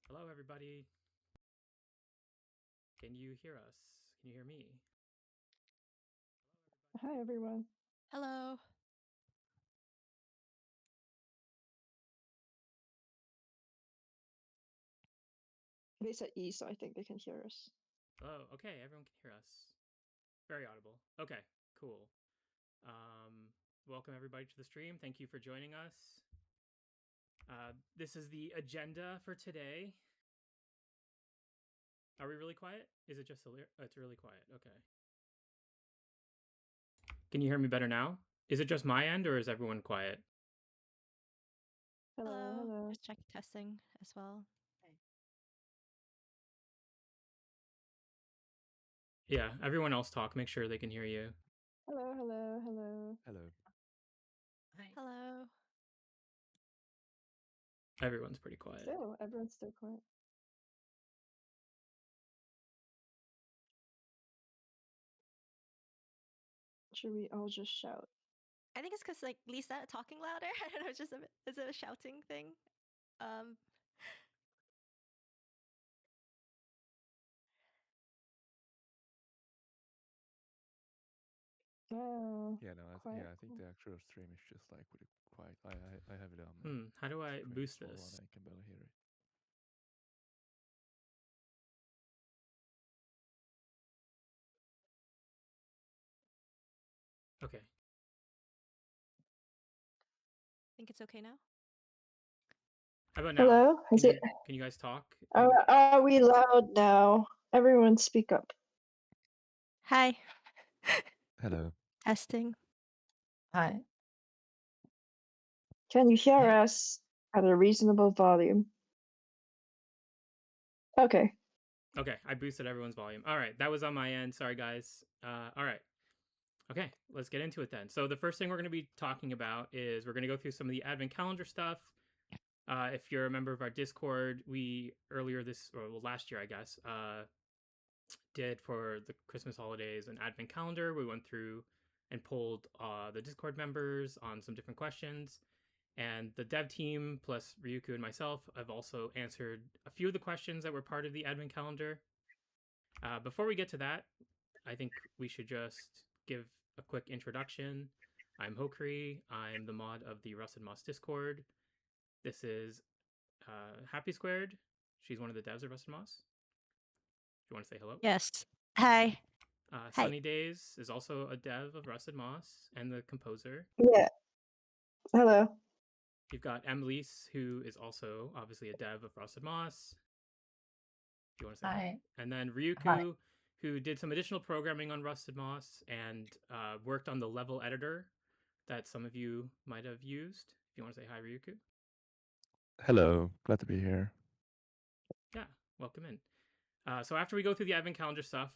Hello, everybody. Can you hear us? Can you hear me? Hi, everyone. Hello. They said E, so I think they can hear us. Oh, okay. Everyone can hear us. Very audible. Okay, cool. Welcome everybody to the stream. Thank you for joining us. This is the agenda for today. Are we really quiet? Is it just it's really quiet? Okay. Can you hear me better now? Is it just my end or is everyone quiet? Hello. Just check testing as well. Yeah, everyone else talk. Make sure they can hear you. Hello. Hello. Hello. Everyone's pretty quiet. Still, everyone's still quiet. Should we all just shout? I think it's because like Lisa talking louder. I don't know. It's just is it a shouting thing? Oh. Yeah, no, quiet. I think the actual stream is just like pretty quiet. I have it on. How do I screen boost full this? and I can barely hear it. Okay. I think it's okay now. How about now? Hello? Can you guys talk? Are we loud now? Everyone speak up. Hi. Hello. Testing. Hi. Can you hear us at a reasonable volume? Okay. Okay, I boosted everyone's volume. All right, that was on my end. Sorry, guys. All right. Okay, let's get into it then. So the first thing we're going to be talking about is we're going to go through some of the advent calendar stuff. If you're a member of our Discord, we last year, I guess, did for the Christmas holidays an advent calendar. We went through and polled the Discord members on some different questions. And the dev team, plus Ryuku and myself, have also answered a few of the questions that were part of the advent calendar. Before we get to that, I think we should just give a quick introduction. I'm Hokri. I'm the mod of the Rusted Moss Discord. This is Happy Squared. She's one of the devs of Rusted Moss. Do you want to say hello? Yes. Hi. Hi. Sunny Days is also a dev of Rusted Moss and the composer. Yeah. Hello. You've got Emlise, who is also obviously a dev of Rusted Moss. Do you want to say Hi. And then Ryuku, Hi. who did some additional programming on Rusted Moss and worked on the level editor that some of you might have used. If you want to say hi, Ryuku. Hello. Glad to be here. Yeah, welcome in. So after we go through the advent calendar stuff,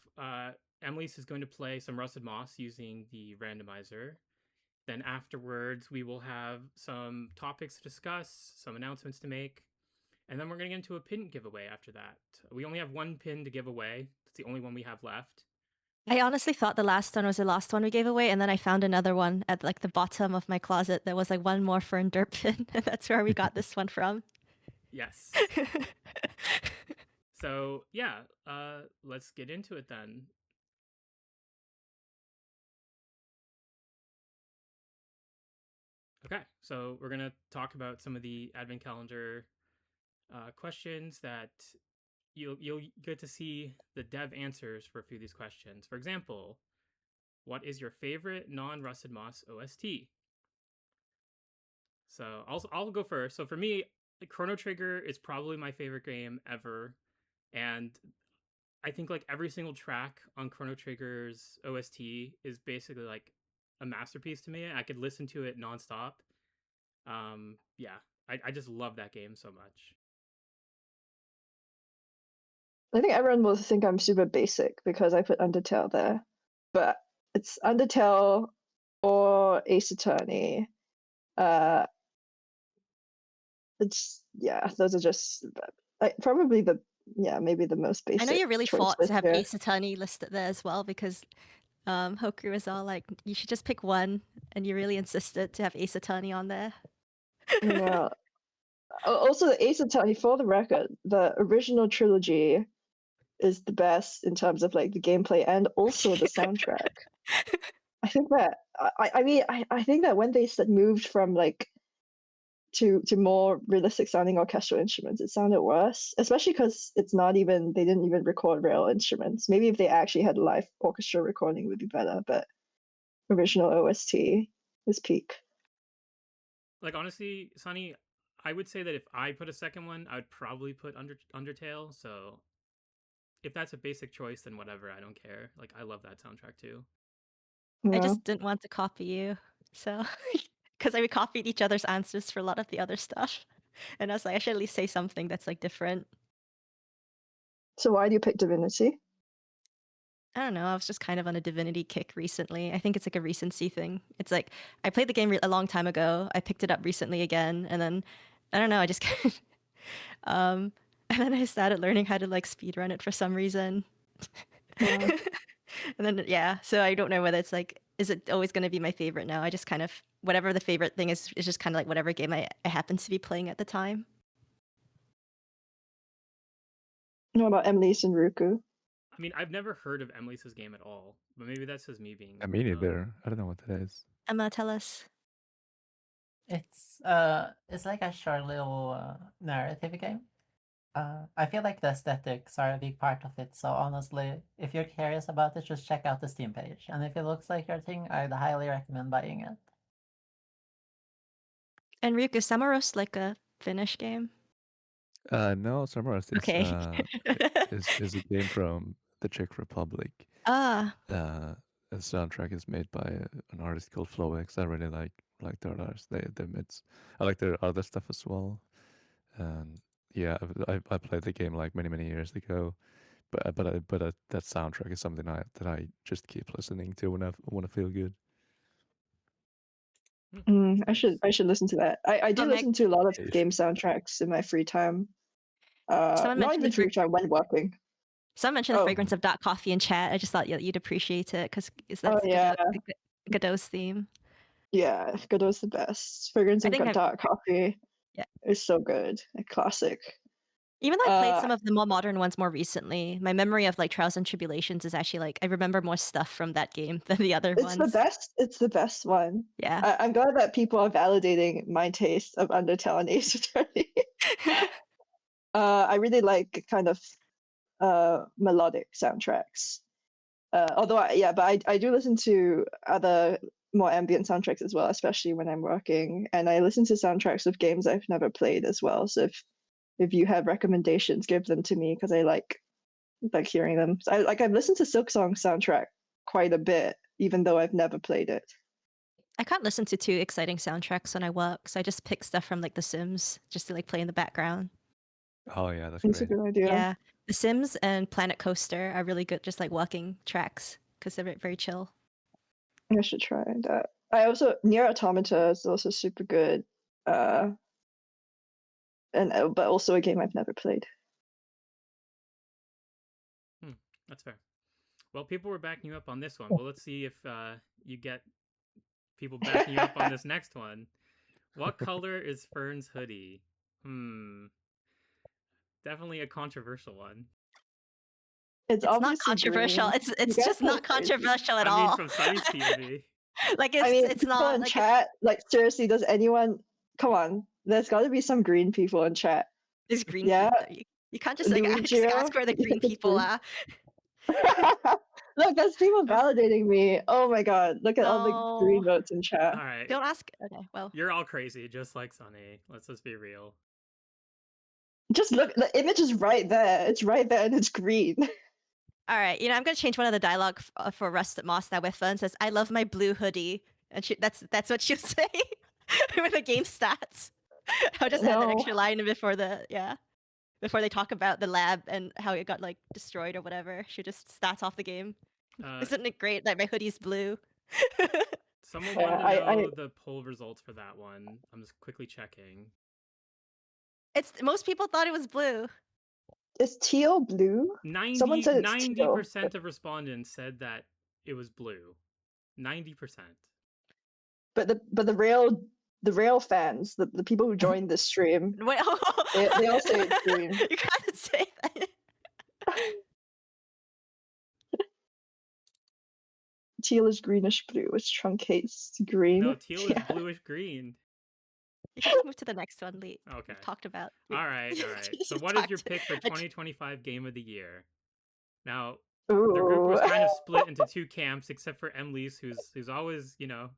Emilise is going to play some Rusted Moss using the randomizer. Then afterwards, we will have some topics to discuss, some announcements to make, and then we're going to get into a pin giveaway after that. We only have one pin to give away. It's the only one we have left. I honestly thought the last one was the last one we gave away, and then I found another one at like the bottom of my closet. There was like one more for Dirt Pin, and that's where we got this one from. Yes. So yeah, let's get into it then. Okay, so we're gonna talk about some of the advent calendar questions that you'll get to see the dev answers for a few of these questions. For example, what is your favorite non-Rusted Moss OST? So I'll go first. So for me, Chrono Trigger is probably my favorite game ever, and I think like every single track on Chrono Trigger's OST is basically like a masterpiece to me. I could listen to it nonstop. Yeah, I just love that game so much. I think everyone will think I'm super basic because I put Undertale there. But it's Undertale or Ace Attorney. Those are just probably maybe the most basic. I know you really fought to have here. Ace Attorney listed there as well because Hoku was all like, you should just pick one, and you really insisted to have Ace Attorney on there. Well, Also, the Ace Attorney, for the record, the original trilogy is the best in terms of like the gameplay and also the soundtrack. I think that I think that when they moved from like to more realistic sounding orchestral instruments, it sounded worse, especially because they didn't even record real instruments. Maybe if they actually had live orchestra recording, it would be better. But original OST is peak. Like honestly, Sunny, I would say that if I put a second one, I would probably put Undertale. So if that's a basic choice, then whatever. I don't care. Like I love that soundtrack too. I Yeah. just didn't want to copy you, so because we copied each other's answers for a lot of the other stuff, and I was like, I should at least say something that's like different. So why do you pick Divinity? I don't know. I was just kind of on a Divinity kick recently. I think it's like a recency thing. It's like I played the game a long time ago. I picked it up recently again, and then I don't know. I just and then I started learning how to like speedrun it for some reason. Yeah. And then yeah, so I don't know whether it's like, is it always going to be my favorite now? I just kind of whatever the favorite thing is just kind of like whatever game I happen to be playing at the time. What about Emily's and Ruku? I mean, I've never heard of Emily's game at all, but maybe that's just me being. I mean, neither. I don't know what that is. Emma, tell us. It's like a short little narrative game. I feel like the aesthetics are a big part of it. So honestly, if you're curious about it, just check out the Steam page. And if it looks like your thing, I'd highly recommend buying it. And Ryuk, is Samaros like a Finnish game? No, Summerhouse Okay. is a game from the Czech Republic. Ah, The soundtrack is made by an artist called Floex. I really like their artists. I like their other stuff as well. And yeah, I played the game like many years ago. But that soundtrack is something that I just keep listening to when I want to feel good. I should listen to that. I do Oh, Meg- listen to a lot of Yeah, you game soundtracks in my free time. Someone Not mentioned even the free time, when working. Someone mentioned the Oh. fragrance of dark coffee in chat. I just thought you'd appreciate it because that's Oh, yeah. Godot's theme. Yeah, Godot's the best. Fragrance I of think dark coffee. Yeah. It's so good. A classic. Even though I played some of the more modern ones more recently, my memory of like Trials and Tribulations is actually like I remember more stuff from that game than the other ones. It's the best. It's the best one. Yeah. I'm glad that people are validating my taste of Undertale and Ace Attorney. I really like kind of melodic soundtracks. Although I do listen to other more ambient soundtracks as well, especially when I'm working. And I listen to soundtracks of games I've never played as well. So if you have recommendations, give them to me because I like hearing them. I've listened to Silksong's soundtrack quite a bit, even though I've never played it. I can't listen to too exciting soundtracks when I work, so I just pick stuff from like The Sims just to like play in the background. Oh yeah, that's It's a great. good idea. Yeah, The Sims and Planet Coaster are really good, just like working tracks because they're very chill. I should try that. I also Nier Automata is also super good. But also a game I've never played. That's fair. Well, people were backing you up on this one. Well, let's see if you get people backing you up on this next one. What color is Fern's hoodie? Definitely a controversial one. It's not obviously controversial. green. It's You just guys are not crazy. controversial at I all. mean, from Sunny's POV. Like it's people not in like chat. Like seriously, does anyone? Come on, there's got to be some green people in chat. it's green. Yeah. People. You can't just like ask where the green It's people green. are. Look, there's people validating me. Oh my god, look at all the green No. votes in chat. All right. Don't ask. Okay, well, You're all crazy, just like Sunny. Let's just be real. Just look, the image is right there. It's right there and it's green. all right. I'm gonna change one of the dialogue for Rusted Moss now where Fern says, "I love my blue hoodie," and that's what she'll say with the game stats. I'll just add that No. extra line before before they talk about the lab and how it got like destroyed or whatever. She just starts off the game. Isn't it great that my hoodie's blue? Someone Yeah, wanted to I- know the poll results for that one. I'm just quickly checking. Most people thought it was blue. Is teal blue? Someone said it's teal. 90% of respondents said that it was blue. 90%. But the real the rail fans, the people who joined this stream, Wait, they all say it's green. You gotta say that. Teal is greenish blue, which truncates to green. No, teal is Yeah. bluish green. You can just move to the next one, Lee. Okay. We've talked about. All right. So You what is your talked- pick for I j- 2025 Game of the Year? Now, the group was Ooh. kind of split into two camps, except for Emily's, who's always, you know,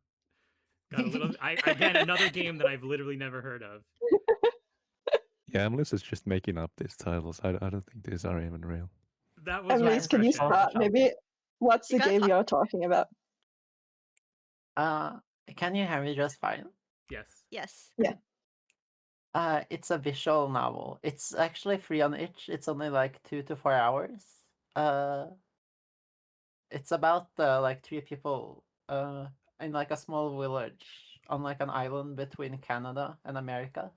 got a little. Again, another game that I've literally never heard of. Yeah, Emily's is just making up these titles. I don't think these are even real. That was my Emily's, can you impression. start? Maybe what's the You gotta game talk- you're talking about? Can you hear me just fine? Yes. Yes. It's a visual novel. It's actually free on itch. It's only like 2 to 4 hours. It's about like 3 people in like a small village on like an island between Canada and America.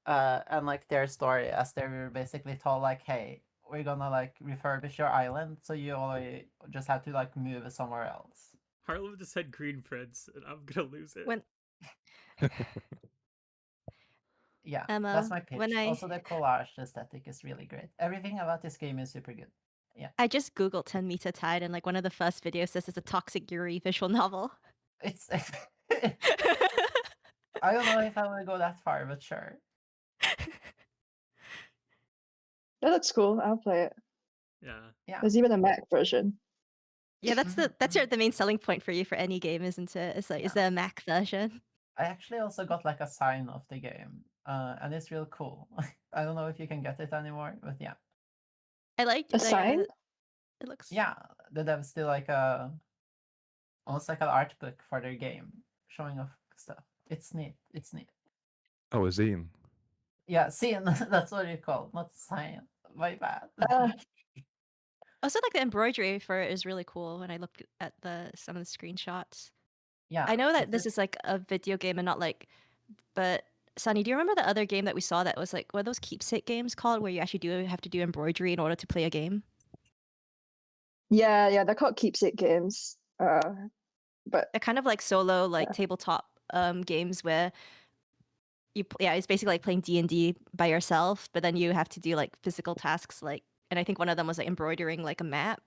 And like their story, as they were basically told, like, hey, we're gonna like refurbish your island, so you only just have to like move somewhere else. Harlow just said Green Prince, and I'm gonna lose it. When Yeah, Emma, that's my pitch. when I- Also, the collage aesthetic is really great. Everything about this game is super good. I just googled 10 Meter Tide, and like one of the first videos says it's a Toxic Yuri visual novel. It's I don't know if I would go that far, but sure. That looks cool. I'll play it. Yeah. There's even a Mac version. Yeah, that's the main selling point for you for any game, isn't it? It's like, is there a Mac version? I actually also got like a sign of the game, and it's real cool. I don't know if you can get it anymore, but yeah. I liked A sign? It looks Yeah, the devs did like almost like an art book for their game, showing off stuff. It's neat. It's neat. Oh, a zine. Yeah, scene. That's what you call it, not sign. My bad. also like the embroidery for it is really cool when I look at some of the screenshots. Yeah, I know that it's this is like a video game and not like, but Sunny, do you remember the other game that we saw that was like, what are those keepsake games called where you actually have to do embroidery in order to play a game? Yeah, they're called keepsake games. But They're kind of like solo, like tabletop games where it's basically like playing D&D by yourself, but then you have to do like physical tasks, like, and I think one of them was like embroidering like a map,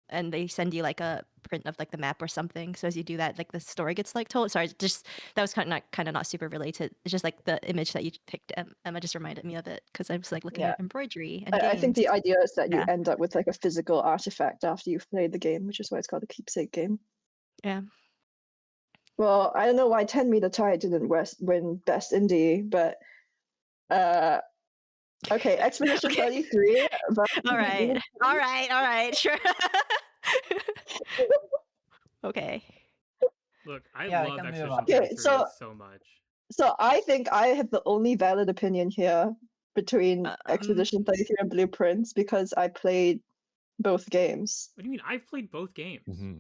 and they send you like a print of like the map or something. So as you do that, like the story gets like told. Sorry, just that was kind of not super related. It's just like the image that you picked, Emma, just reminded me of it because I was like looking at embroidery and I think the games. idea is that you Yeah. end up with like a physical artifact after you've played the game, which is why it's called a keepsake game. Yeah. Well, I don't know why 10 Meter Tide didn't win Best Indie, but okay, Expedition 33. All right, sure. Okay. Look, I Yeah, we love can move Expedition on. 33 Okay, so much. So I think I have the only valid opinion here between Expedition 33 and Blueprints because I played both games. What do you mean? I've played both games. Mm-hmm.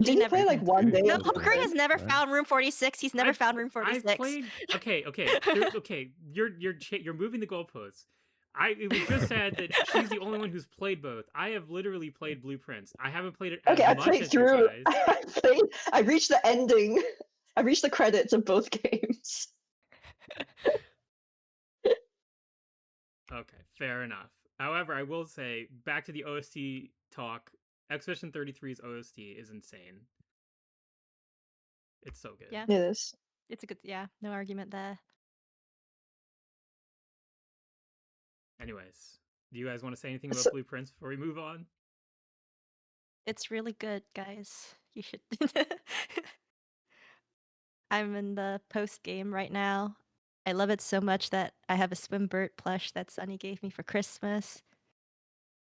Did you play like one day? No, of Hooker has Blueprints? never found room 46. He's never found room 46. I've played. Okay. Okay. You're moving the goalposts. It was just said that she's the only one who's played both. I have literally played Blueprints. I haven't played it as Okay, I much played as through. you guys. I reached the ending. I reached the credits of both games. Okay, fair enough. However, I will say, back to the OST talk, Expedition 33's OST is insane. It's so good. Yeah. It is. It's a good, no argument there. Anyways, do you guys want to say anything about Blueprints before we move on? It's really good, guys. You should. I'm in the post game right now. I love it so much that I have a Swimbird plush that Sunny gave me for Christmas.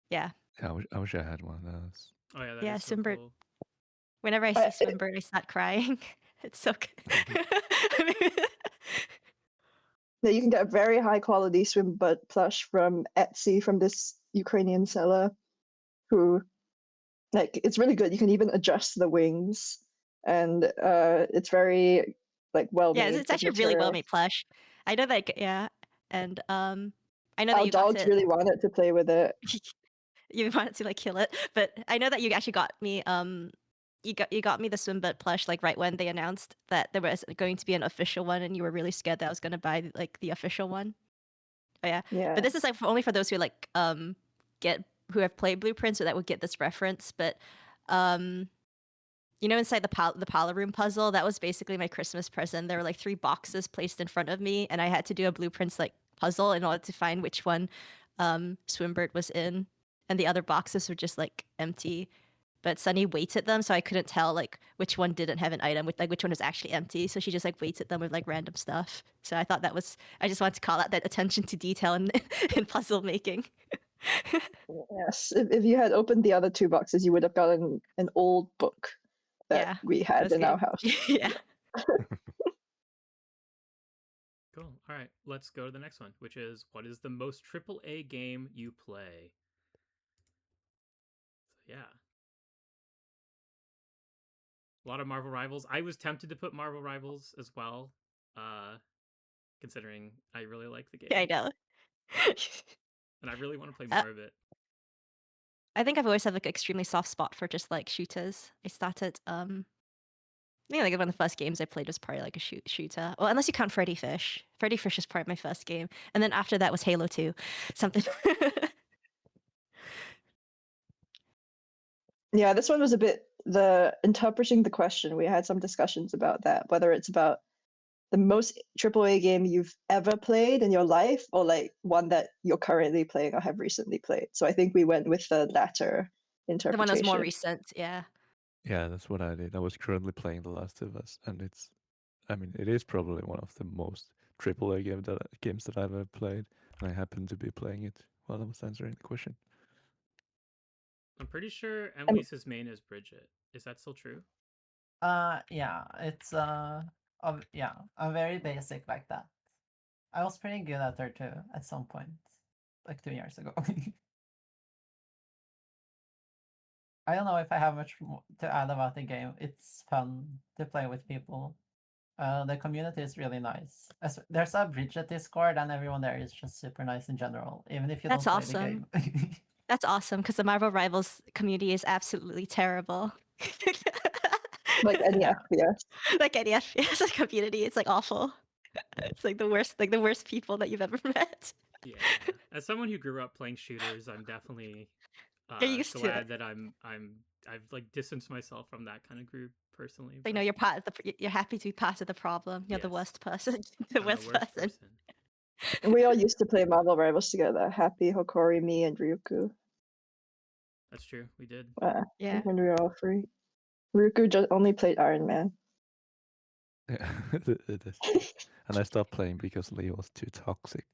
Yeah. Yeah, I wish I had one of those. Oh yeah, that is so Swimbird. cool. Whenever I see Swimbird, I start crying. It's so good. Yeah, you can get a very high quality Swimbird plush from Etsy from this Ukrainian seller who, like, it's really good. You can even adjust the wings, and it's very well made. Yeah, it's actually really well made plush. I know that, and I know that Our you got dogs really wanted to play with it. You wanted to kill it, but I know that you actually got me you got me the Swimbit plush like right when they announced that there was going to be an official one, and you were really scared that I was gonna buy like the official one. Oh yeah. Yeah. But this is like only for those who like who have played Blueprints, so that would get this reference. But you know, inside the Pala Room puzzle, that was basically my Christmas present. There were like 3 boxes placed in front of me, and I had to do a Blueprints like puzzle in order to find which one Swimbird was in, and the other boxes were just like empty. But Sunny weighted them, so I couldn't tell like which one didn't have an item, with like which one was actually empty. So she just like weighted them with like random stuff. So I thought I just wanted to call out that attention to detail in in puzzle making. Yes. If you had opened the other 2 boxes, you would have gotten an old book that Yeah, we had that's in our good. house. Yeah. Cool. All right, let's go to the next one, which is what is the most AAA game you play? So yeah. A lot of Marvel Rivals. I was tempted to put Marvel Rivals as well, considering I really like the game. Yeah, I know. And I really want to play more of it. I think I've always had like an extremely soft spot for just like shooters. I started I think like one of the first games I played was probably like a shooter. Well, unless you count Freddy Fish. Freddy Fish is probably my first game. And then after that was Halo 2. Something. Yeah, this one was a bit interpreting the question. We had some discussions about that, whether it's about the most AAA game you've ever played in your life, or like one that you're currently playing or have recently played. So I think we went with the latter The interpretation. one that was more recent, yeah. Yeah, that's what I did. I was currently playing The Last of Us, and it is probably one of the most AAA games that I've ever played, and I happened to be playing it while I was answering the question. I'm pretty sure Emily's main is Bridget. Is that still true? Yeah, it's yeah, I'm very basic like that. I was pretty good at her too at some point, like 2 years ago. I don't know if I have much more to add about the game. It's fun to play with people. The community is really nice. There's a Bridget Discord, and everyone there is just super nice in general, even if you That's don't play awesome. the game. That's awesome because the Marvel Rivals community is absolutely terrible. Like any Yeah. FPS. Like any FPS community, it's like awful. It's like the worst people that you've ever met. Yeah. As someone who grew up playing shooters, I'm definitely You're used to glad it. that I've like distanced myself from that kind of group personally. I know you're part of you're happy to be part of the problem. You're the Yes. worst person. I'm the worst person. And we all used to play Marvel Rivals together. Happy, Hokori, me, and Ryuku. That's true. We did. Yeah. When we were all free. Ryuku just only played Iron Man. Yeah, it is. And I stopped playing because Leo was too toxic.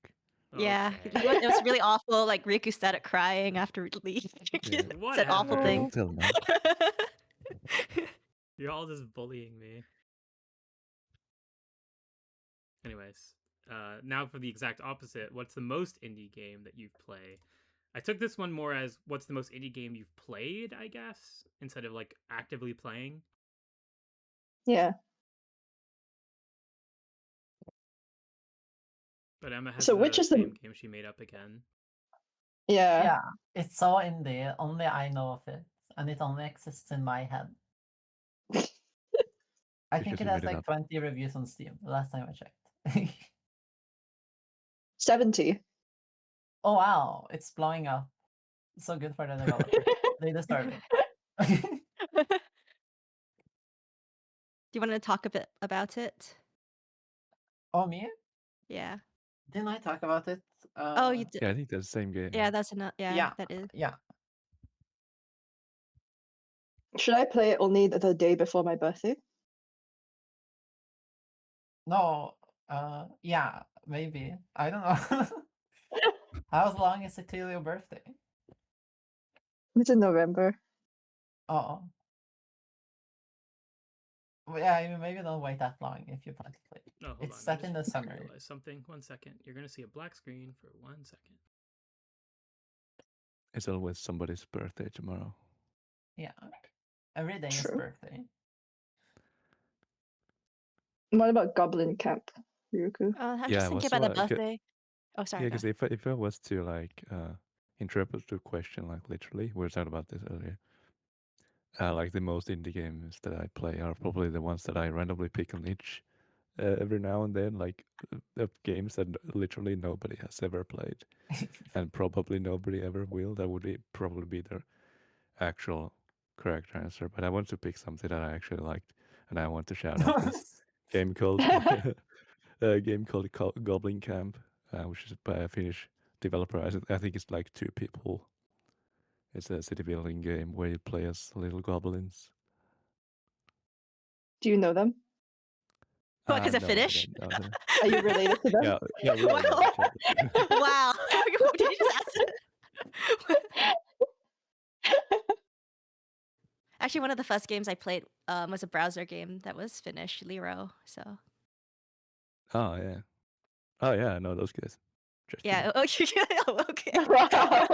Yeah, Okay. it was really awful. Like Riku started crying after Lee Yeah. said awful Whatever. things. Till now. You're all just bullying me. Anyways, now for the exact opposite. What's the most indie game that you've played? I took this one more as what's the most indie game you've played, I guess, instead of like actively playing. Yeah. But Emma has So the which is same game she made up again. Yeah. Yeah, it's so indie. Only I know of it, and it only exists in my head. I think Because it you has made it like up. 20 reviews on Steam. The last time I checked. 70. Oh wow, it's blowing up. So good for the developer. They deserve it. Do you want to talk a bit about it? Oh me? Yeah. Didn't I talk about it? Oh, you did. Yeah, I think that's the same game. Yeah, that's enough. Yeah, that is. Yeah. Should I play it only the day before my birthday? No. Yeah, maybe. I don't know. How long is it till your birthday? It's in November. Oh. Well, yeah, I mean, maybe don't wait that long if you plan to play. Oh, hold It's on. set I in the just summer. realized something. 1 second. You're gonna see a black screen for 1 second. It's always somebody's birthday tomorrow. Yeah. Every day is True. birthday. What about Goblin Camp, Ryuku? I'm Yeah, just I thinking was about the so, like, birthday. Oh, sorry. Yeah, go. because if I was to like interpret the question like literally, we were talking about this earlier. like the most indie games that I play are probably the ones that I randomly pick on itch every now and then, like the games that literally nobody has ever played, and probably nobody ever will. That would probably be the actual correct answer. But I want to pick something that I actually liked, and I want to shout out this game called Goblin Camp, which is by a Finnish developer. I think it's like 2 people. It's a city building game where you play as little goblins. Do you know them? What, 'cause they're No, Finnish? I don't know. Are you related to them? Yeah, we all know each other. Wow. Did you just ask? Actually, one of the first games I played was a browser game that was Finnish, Lero. So Oh yeah. Oh yeah, I know those guys. Just yeah. Okay. Wow.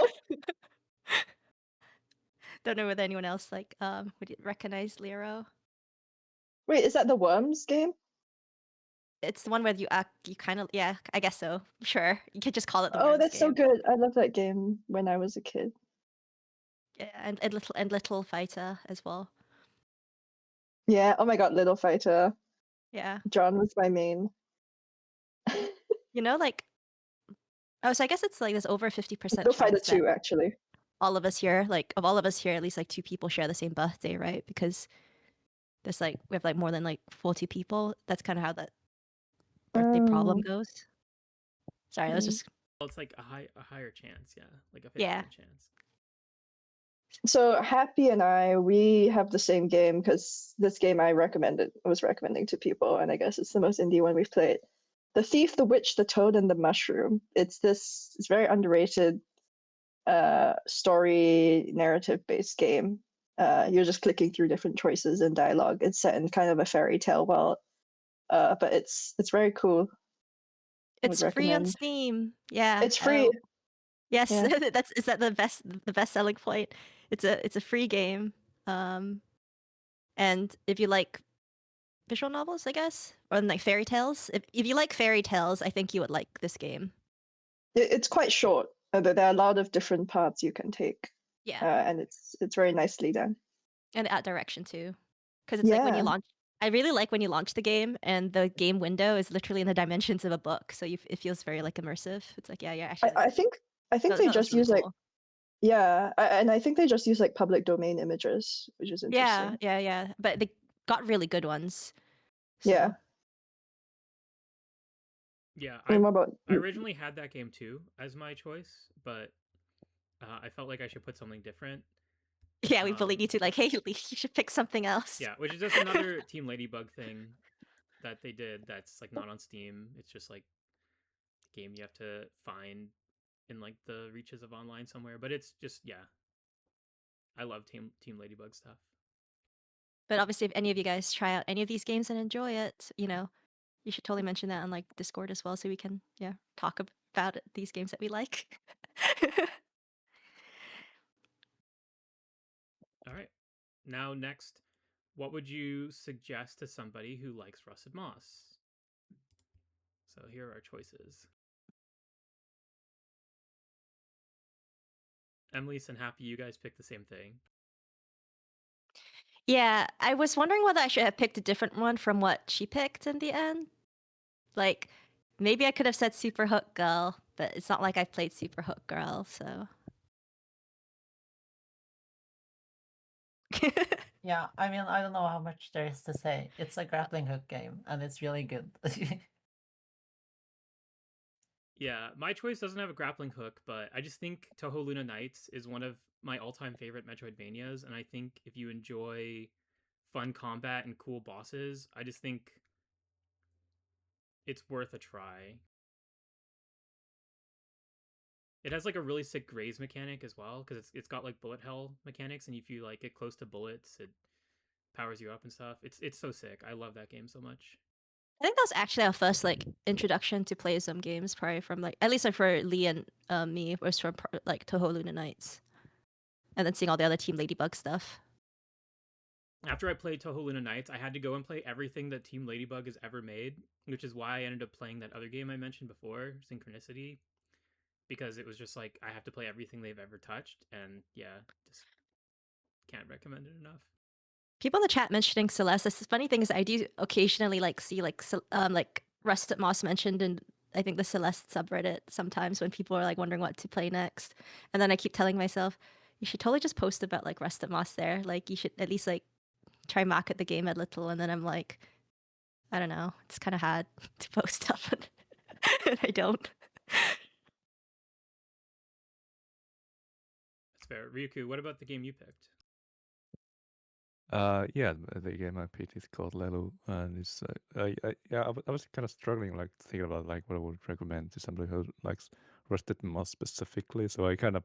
Don't know whether anyone else like would recognize Lero. Wait, is that the Worms game? It's the one where you kind of, yeah, I guess so. Sure, you could just call it the Oh, Worms that's so game. good. I love that game when I was a kid. Yeah, and Little Fighter as well. Yeah. Oh my God, Little Fighter. Yeah, John was my main. you know, like, oh, so I guess it's like there's over 50% Little Fighter chance that 2, actually. all of us here, like of all of us here, at least like 2 people share the same birthday, right? Because there's like we have like more than like 40 people. That's kind of how that birthday problem Oh. goes. Sorry, that was just Well, it's like a higher chance, yeah, like a 50% Yeah. chance. So Happy and I, we have the same game because this game I was recommending to people, and I guess it's the most indie one we've played. The Thief, the Witch, the Toad, and the Mushroom. It's very underrated story narrative based game. You're just clicking through different choices and dialogue. It's set in kind of a fairy tale world, but it's very cool. I would It's free on recommend. Steam. Yeah. It's free. Yes, Yeah. is that the best selling point? It's a free game. And if you like visual novels, I guess, or like fairy tales, if you like fairy tales, I think you would like this game. It's quite short. There are a lot of different paths you can take. Yeah. And it's very nicely done. And art direction too. Because it's like when you Yeah. launch I really like when you launch the game and the game window is literally in the dimensions of a book, so it feels very like immersive. It's like, yeah, actually I think that they was just really use like cool. and I think they just use like public domain images, which is interesting. Yeah. But they got really good ones. So. Yeah. Yeah, And what about I originally had that game too as my choice, but I felt like I should put something different. Yeah, we bullied you to like, hey, you should pick something else. Yeah, which is just another Team Ladybug thing that they did that's like not on Steam. It's just like a game you have to find in like the reaches of online somewhere. But it's just, yeah, I love Team Ladybug stuff. But obviously, if any of you guys try out any of these games and enjoy it, you should totally mention that on like Discord as well, so we can talk about these games that we like. All right. Now, next, what would you suggest to somebody who likes Rusted Moss? So here are our choices. Emily's and Happy, you guys picked the same thing. Yeah, I was wondering whether I should have picked a different one from what she picked in the end. Like, maybe I could have said Super Hook Girl, but it's not like I've played Super Hook Girl, so. Yeah, I mean, I don't know how much there is to say. It's a grappling hook game, and it's really good. Yeah, my choice doesn't have a grappling hook, but I just think Toho Luna Nights is one of my all-time favorite Metroidvanias, and I think if you enjoy fun combat and cool bosses, I just think it's worth a try. It has like a really sick graze mechanic as well, because it's got like bullet hell mechanics, and if you like get close to bullets, it powers you up and stuff. It's so sick. I love that game so much. I think that was actually our first like introduction to play some games, probably from like at least like for Lee and me was from like Toho Luna Nights, and then seeing all the other Team Ladybug stuff. After I played Toho Luna Nights, I had to go and play everything that Team Ladybug has ever made, which is why I ended up playing that other game I mentioned before, Synchronicity, because it was just like I have to play everything they've ever touched, and yeah, just can't recommend it enough. People in the chat mentioning Celeste. The funny thing is, I do occasionally see like Rusted Moss mentioned in I think the Celeste subreddit sometimes when people are like wondering what to play next, and then I keep telling myself, you should totally just post about like Rusted Moss there. Like you should at least like try market the game a little, and then I'm like, I don't know, it's kind of hard to post stuff, and I don't. That's fair. Ryuku, what about the game you picked? Yeah, the game I picked is called Lelu, and it's I was kind of struggling, like thinking about like what I would recommend to somebody who likes Rusted Moss specifically. So I kind of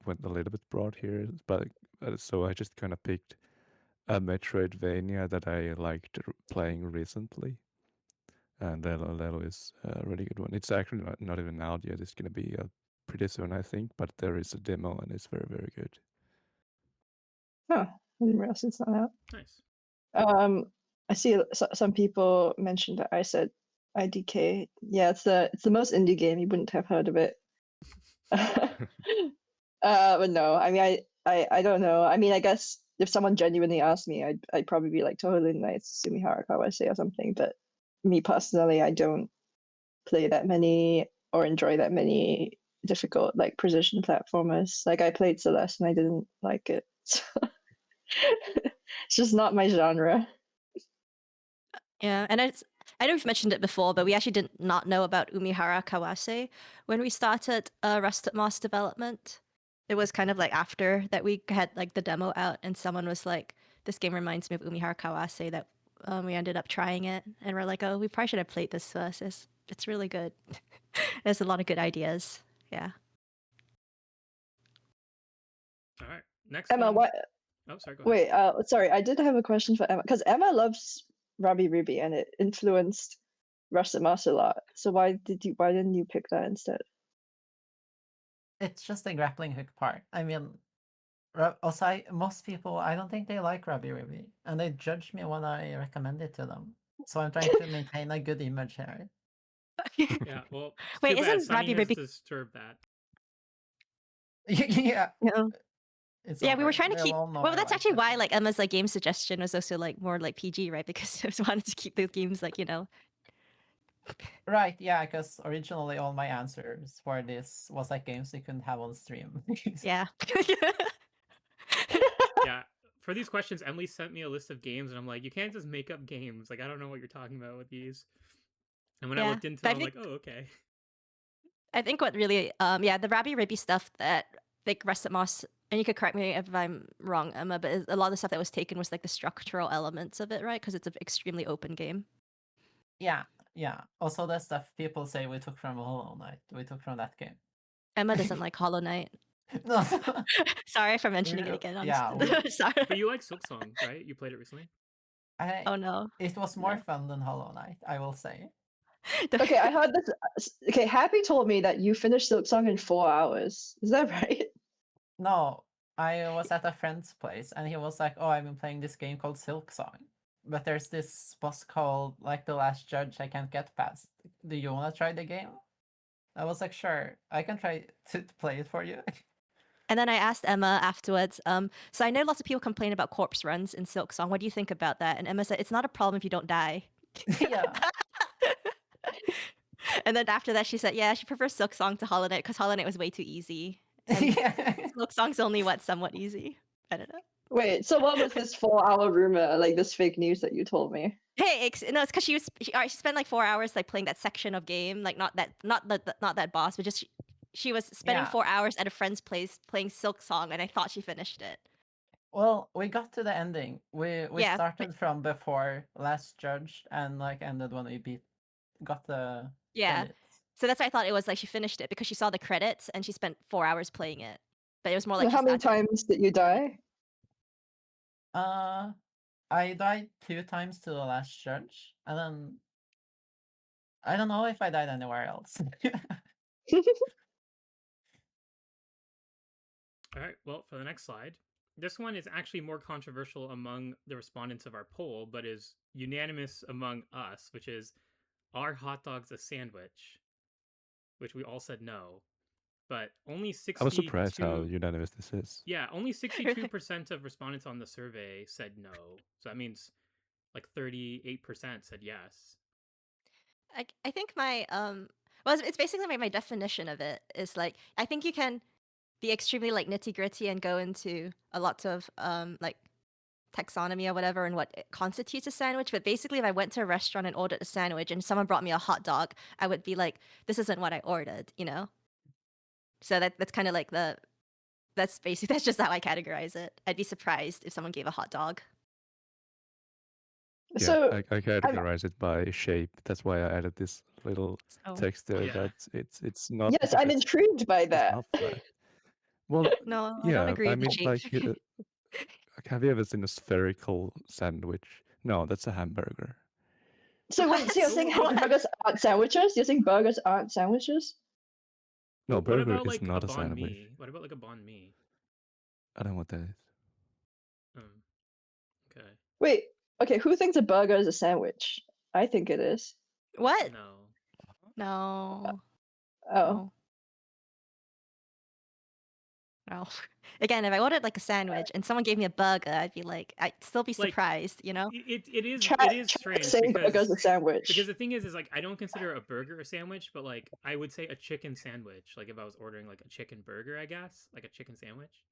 went a little bit broad here, but so I just kind of picked a Metroidvania that I liked playing recently, and Lelu is a really good one. It's actually not even out yet. It's gonna be pretty soon, I think, but there is a demo and it's very, very good. Oh, I didn't realize it's not out. Nice. I see some people mentioned that I said IDK. Yeah, it's the most indie game. You wouldn't have heard of it. But no, I mean, I don't know. I mean, I guess if someone genuinely asked me, I'd probably be like Tohou Nights, Sumihara Kawase or something. But me personally, I don't play that many or enjoy that many difficult like precision platformers. Like I played Celeste and I didn't like it. So it's just not my genre. Yeah, and I know we've mentioned it before, but we actually did not know about Umihara Kawase when we started Rusted Moss development. It was kind of like after that we had like the demo out, and someone was like, "This game reminds me of Umihara Kawase." That we ended up trying it, and we're like, "Oh, we probably should have played this first. It's really good. There's a lot of good ideas." Yeah. All right. Next Emma, one. what? Oh, sorry. Go ahead. Wait, sorry, I did have a question for Emma because Emma loves Rabi Ruby and it influenced Rusted Moss a lot. So why didn't you pick that instead? It's just the grappling hook part. I mean, also, most people, I don't think they like Rabi Ruby, and they judge me when I recommend it to them. So I'm trying to maintain a good image here. Yeah. Well, Wait, too bad isn't Sunny Rabi has Ruby? disturbed that. Yeah, No. it's Yeah, we were over. trying to They keep. all know Well, I that's like actually it. why like Emma's like game suggestion was also like more like PG, right? Because I just wanted to keep those games like Right, yeah, because originally all my answers for this was like games you couldn't have on stream. Yeah. Yeah. For these questions, Emily sent me a list of games, and I'm like, you can't just make up games. Like, I don't know what you're talking about with these. And when I Yeah, looked into but them, I'm like, oh, okay. I think what really the Rabi Ribby stuff that like Rusted Moss, and you could correct me if I'm wrong, Emma, but a lot of the stuff that was taken was like the structural elements of it, right? Because it's an extremely open game. Yeah. Also, the stuff people say we took from Hollow Knight, we took from that game. Emma doesn't like Hollow Knight. No. Sorry for mentioning it again. Yeah, Sorry. But you like Silksong, right? You played it recently? Oh no. It was more fun than Hollow Knight, I will say. Okay, I heard this. Okay, Happy told me that you finished Silksong in 4 hours. Is that right? No, I was at a friend's place and he was like, "Oh, I've been playing this game called Silksong, but there's this boss called like the Last Judge I can't get past. Do you want to try the game?" I was like, "Sure, I can try to play it for you." And then I asked Emma afterwards. So I know lots of people complain about corpse runs in Silksong. What do you think about that? And Emma said it's not a problem if you don't die. Yeah. And then after that, she said, yeah, she prefers Silksong to Hollow Knight because Hollow Knight was way too easy. And Yeah. Silksong's only somewhat easy. I don't know. Wait, so what was this 4-hour rumor, like this fake news that you told me? Hey, no, it's because she spent like 4 hours like playing that section of game, like not that boss, but just she was spending Yeah. 4 hours at a friend's place playing Silksong, and I thought she finished it. Well, we got to the ending. We Yeah. started from before Last Judge and like ended when we got the credits. So that's why I thought it was like she finished it because she saw the credits and she spent 4 hours playing it. But it was more like How many times did you die? I died 2 times to the Last Judge, and then I don't know if I died anywhere else. All right. Well, for the next slide, this one is actually more controversial among the respondents of our poll, but is unanimous among us, which is, are hot dogs a sandwich? Which we all said no. but only 62. I was surprised how unanimous this is. Yeah, only 62% of respondents on the survey said no. So that means like 38% said yes. I think my well, it's basically my definition of it is like I think you can be extremely like nitty gritty and go into a lot of like taxonomy or whatever and what constitutes a sandwich. But basically, if I went to a restaurant and ordered a sandwich and someone brought me a hot dog, I would be like, "This isn't what I ordered," you know. So that's kind of like that's basically that's just how I categorize it. I'd be surprised if someone gave a hot dog. Yeah, So I categorize it by shape. That's why I added this little So text there Yeah. that it's not. yes, because I'm intrigued by it's that. not flat. Well, no, I don't yeah, agree I with the mean, shape. like, have you ever seen a spherical sandwich? No, that's a hamburger. So wait, so you're saying What? hamburgers aren't sandwiches? You're saying burgers aren't sandwiches? No, What burger about is like not a a banh sandwich. mi? What about like a banh mi? I don't know what that is. Okay. Wait, okay, who thinks a burger is a sandwich? I think it is. What? No. No. Oh. No. No. Again, if I ordered like a sandwich and someone gave me a burger, I'd be like, I'd still be Like, surprised, you know? It is Chat strange saying burger's a because sandwich. the thing is like I don't consider a burger a sandwich, but like I would say a chicken sandwich. Like if I was ordering like a chicken burger, I guess, like a chicken sandwich.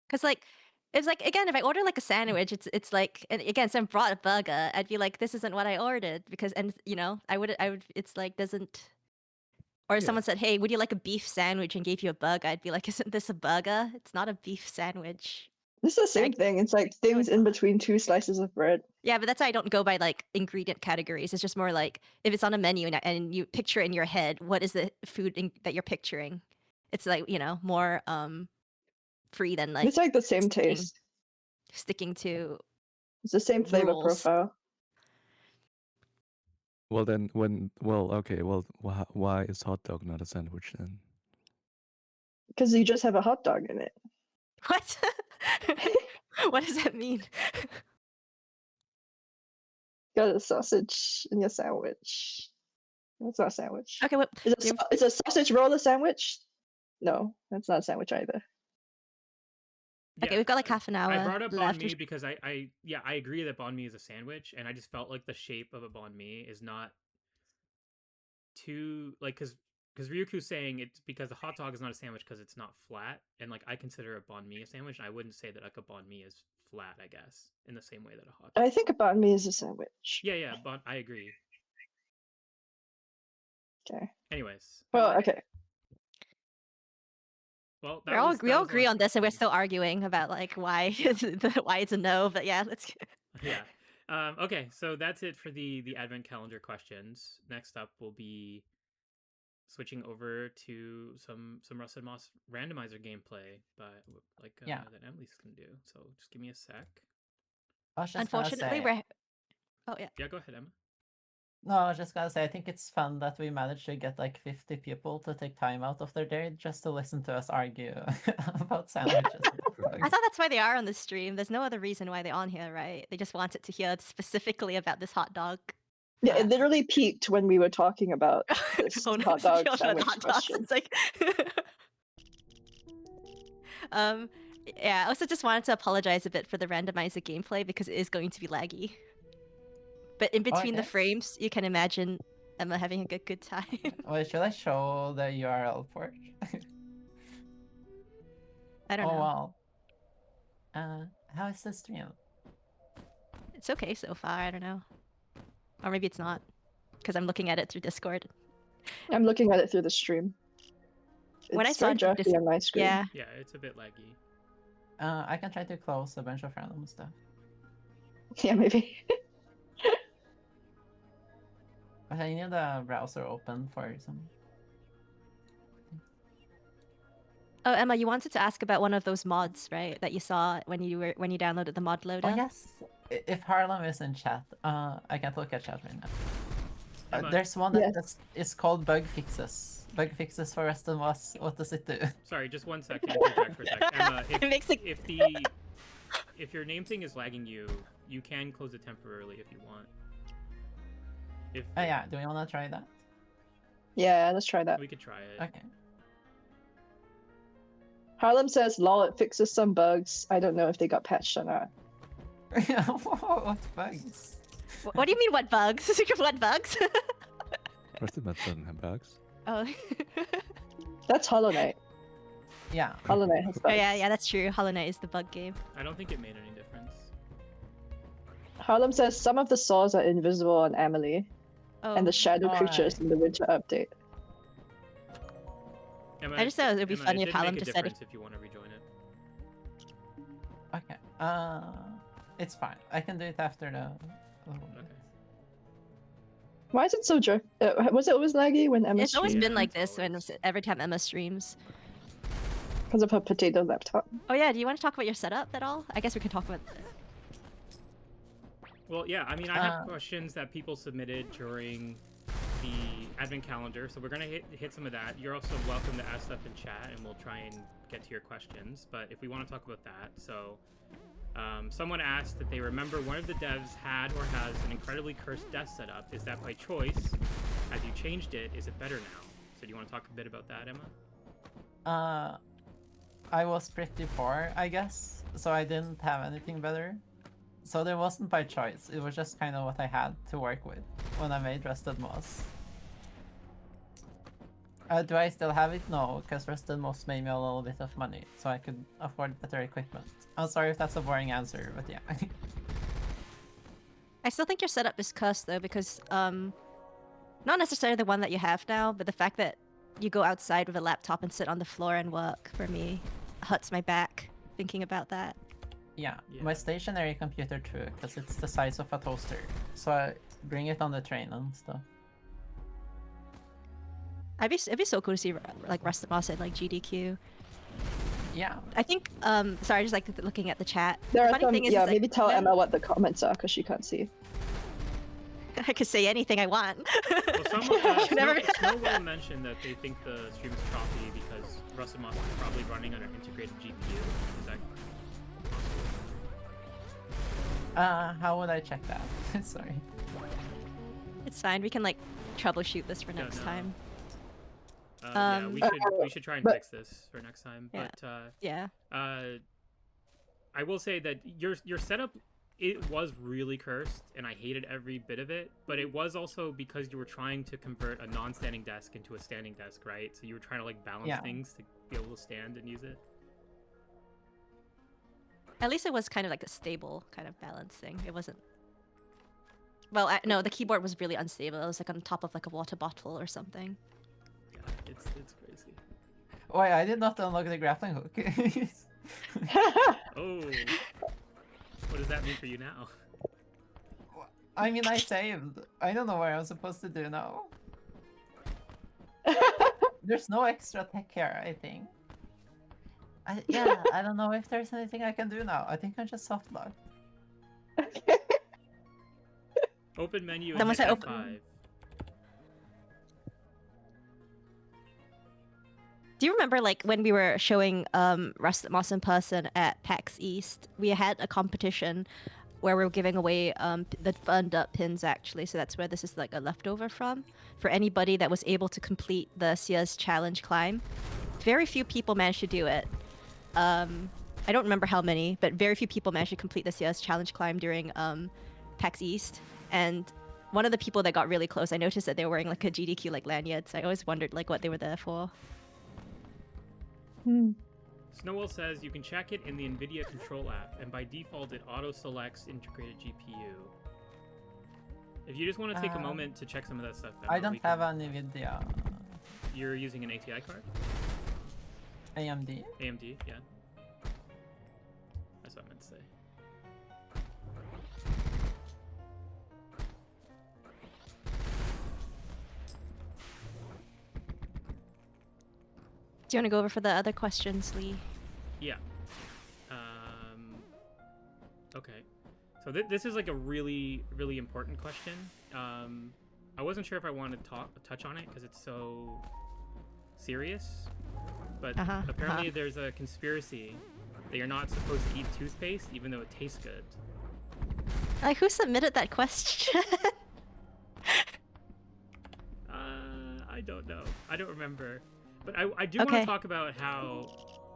Because like it's like again, if I order like a sandwich, it's like and again, someone brought a burger, I'd be like, this isn't what I ordered because and you know, I would it's like doesn't. Or if Yeah. someone said, "Hey, would you like a beef sandwich?" and gave you a burger, I'd be like, "Isn't this a burger? It's not a beef sandwich." This is the same thing. It's like things in between two slices of bread. Yeah, but that's why I don't go by like ingredient categories. It's just more like if it's on a menu and you picture it in your head, what is the food that you're picturing? It's like you know more free than like It's like the same sticking, taste. sticking to It's the same flavor rules. profile. Well, then okay. Well, why is hot dog not a sandwich then? Because you just have a hot dog in it. What? What does that mean? Got a sausage in your sandwich. That's not a sandwich. Okay, what? Is a sausage roll a sandwich? No, that's not a sandwich either. Okay, we've got like half an hour I brought up left. banh mi because I agree that banh mi is a sandwich, and I just felt like the shape of a banh mi is not too like because Ryuku's saying it's because the hot dog is not a sandwich because it's not flat, and like I consider a banh mi a sandwich. And I wouldn't say that like a banh mi is flat, I guess, in the same way that a hot dog. I think a banh mi is a sandwich. Yeah, but I agree. Okay. Anyways, Well, okay. well, We all agree on this, and we're still arguing about like why why it's a no. But yeah, let's. Yeah. Okay, so that's it for the advent calendar questions. Next up will be switching over to some Rusted Moss randomizer gameplay, but like that Emily's gonna do. So just give me a sec. Unfortunately, we're. Oh yeah. Yeah, go ahead, Emma. No, I was just gonna say, I think it's fun that we managed to get like 50 people to take time out of their day just to listen to us argue about sandwiches. I thought that's why they are on the stream. There's no other reason why they're on here, right? They just wanted to hear specifically about this hot dog. Yeah, it literally peaked when we were talking about this Oh, no. hot dog Yeah, sandwich hot dogs. question. It's like. Yeah, I also just wanted to apologize a bit for the randomizer gameplay because it is going to be laggy. But in between the frames, you can imagine Emma having a good time. Wait, should I show the URL port? I don't know. Wow. How is the stream? It's okay so far, I don't know. Or maybe it's not, because I'm looking at it through Discord. I'm looking at it through the stream. When I It's saw very it through jerky on my screen. Yeah. Yeah, it's a bit laggy. I can try to close a bunch of random stuff. Yeah, maybe. But I need the browser open for some. Oh, Emma, you wanted to ask about one of those mods, right? That you saw when you downloaded the mod loader. Oh yes. If Harlem is in chat, I can't look at chat right now. There's one that is called bug fixes. Bug fixes for Rusted Moss. What does it do? Sorry, just 1 second. Interject for a sec. Emma, if your name thing is lagging you can close it temporarily if you want. Oh yeah, do we want to try that? Yeah, let's try that. We could try it. Okay. Harlem says, lol, it fixes some bugs. I don't know if they got patched or not. What bugs? What do you mean? What bugs? What bugs? Rusted Mud doesn't have bugs. Oh. That's Hollow Knight. Yeah. Hollow Knight has Oh, bugs. yeah, that's true. Hollow Knight is the bug game. I don't think it made any difference. Harlem says some of the saws are invisible on Emily, Oh. and the shadow Alright. creatures in the winter update. Emma, I just thought it would be Emma, funny it if did Hallam make a just said difference if you want to rejoin it. Okay. It's fine. I can do it after the. Oh. Okay. Why is it so jerk? Was it always laggy when Emma It's always streamed? been Yeah, like it's this when always- every time Emma streams. Because of her potato laptop. Oh yeah, do you want to talk about your setup at all? I guess we could talk about. Well, yeah, I mean, I have Uh, questions that people submitted during the advent calendar, so we're gonna hit some of that. You're also welcome to ask stuff in chat, and we'll try and get to your questions. But if we want to talk about that, so someone asked that they remember one of the devs had or has an incredibly cursed death setup. Is that by choice? Have you changed it? Is it better now? So do you want to talk a bit about that, Emma? I was pretty poor, I guess, so I didn't have anything better. So there wasn't by choice. It was just kind of what I had to work with when I made Rusted Moss. Do I still have it? No, because Rusted Moss made me a little bit of money, so I could afford better equipment. I'm sorry if that's a boring answer, but yeah. I still think your setup is cursed though, because not necessarily the one that you have now, but the fact that you go outside with a laptop and sit on the floor and work for me hurts my back thinking about that. Yeah, Yeah. my stationary computer too, because it's the size of a toaster. So I bring it on the train and stuff. It'd be so cool to see like Rusted Moss at like GDQ. Yeah. I think sorry, I just like looking at the chat. There The are funny some, thing is, yeah, like, maybe tell when- Emma what the comments are, because she can't see. I could say anything I want. Well, someone, You never- Snowwell mentioned that they think the stream is choppy because Rusted Moss is probably running on an integrated GPU. Is that possible? How would I check that? Sorry. It's fine. We can like troubleshoot this for Yeah, next no. time. Yeah, we should try and but- fix this for next time. Yeah. But Yeah. I will say that your setup, it was really cursed, and I hated every bit of it. But it was also because you were trying to convert a non-standing desk into a standing desk, right? So you were trying to like balance Yeah. things to be able to stand and use it. At least it was kind of like a stable kind of balancing. It wasn't. Well, no, the keyboard was really unstable. It was like on top of like a water bottle or something. Yeah, it's crazy. Wait, I did not unlock the grappling hook. Oh, what does that mean for you now? I mean, I saved. I don't know what I'm supposed to do now. There's no extra tech here, I think. Yeah, I don't know if there's anything I can do now. I think I'm just soft locked. Open menu Then and once hit I open- F5. Do you remember like when we were showing Rusted Moss in person at PAX East? We had a competition where we were giving away the burned up pins actually. So that's where this is like a leftover from. For anybody that was able to complete the Sears challenge climb. Very few people managed to do it. I don't remember how many, but very few people managed to complete the Sears challenge climb during PAX East. And one of the people that got really close, I noticed that they were wearing like a GDQ like lanyard. So I always wondered like what they were there for. Snowwell says you can check it in the NVIDIA control app, and by default it auto-selects integrated GPU. If you just want to take a moment to check some of that stuff, I don't have an NVIDIA You're using an ATI card? AMD. AMD, yeah. That's what I meant to say. Do you want to go over for the other questions, Lee? Yeah. Okay. So this is like a really, really important question. I wasn't sure if I wanted to touch on it because it's so serious. But apparently there's a conspiracy that you're not supposed to eat toothpaste even though it tastes good. Like, who submitted that question? I don't know. I don't remember. But I do want Okay. to talk about how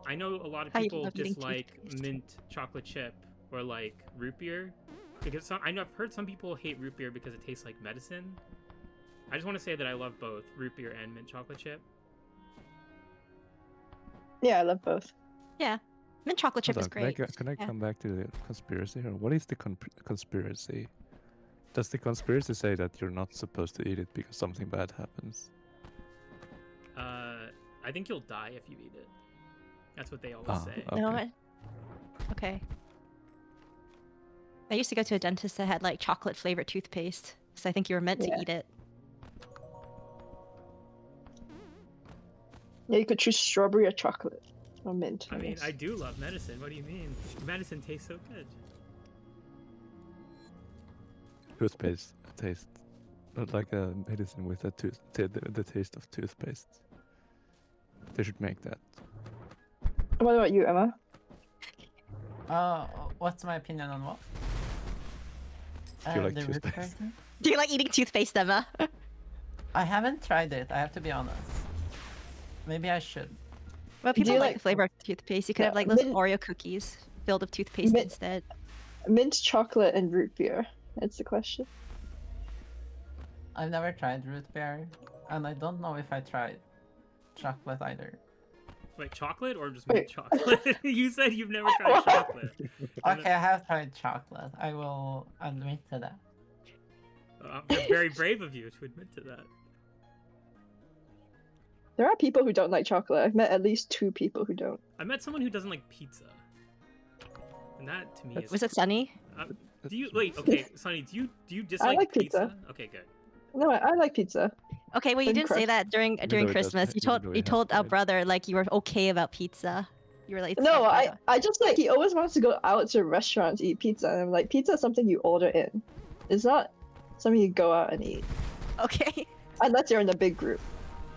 I know a lot of How you people love eating dislike toothpaste. mint chocolate chip or like root beer because I've heard some people hate root beer because it tastes like medicine. I just want to say that I love both root beer and mint chocolate chip. Yeah, I love both. Yeah, mint chocolate chip Hold is on, great. Can I Yeah. come back to the conspiracy here? What is the conspiracy? Does the conspiracy say that you're not supposed to eat it because something bad happens? I think you'll die if you eat it. That's what they always Ah, say. You know okay. what? Okay. I used to go to a dentist that had like chocolate flavored toothpaste, so I think you were meant Yeah. to eat it. Yeah, you could choose strawberry or chocolate or mint. I mean, guess. I do love medicine. What do you mean? Medicine tastes so good. Toothpaste taste, not like a medicine with a the taste of toothpaste. They should make that. What about you, Emma? What's my opinion on what? Do you like The root beer toothpaste? thing? Do you like eating toothpaste, Emma? I haven't tried it, I have to be honest. Maybe I should. Well, Do people you like like- the flavor of toothpaste. You could Yeah, have like little mint- Oreo cookies filled with toothpaste mint- instead. Mint chocolate and root beer. That's the question. I've never tried root beer, and I don't know if I tried chocolate either. Wait, chocolate or just Wait. mint chocolate? You said you've never tried chocolate. Okay, I have tried chocolate. I will admit to that. That's very brave of you to admit to that. There are people who don't like chocolate. I've met at least 2 people who don't. I met someone who doesn't like pizza, and that to me is. Was it Sunny? Do you wait? Okay, Sonny, do you dislike like pizza. Okay, good. No, I like pizza. Okay, well you Thin didn't say crust. that during though it does- Christmas. You even told though you it has told our bread. brother like you were okay about pizza. You were like, "It's No, not good." I just like he always wants to go out to a restaurant to eat pizza, and I'm like, pizza is something you order in. It's not something you go out and eat Okay. unless you're in a big group.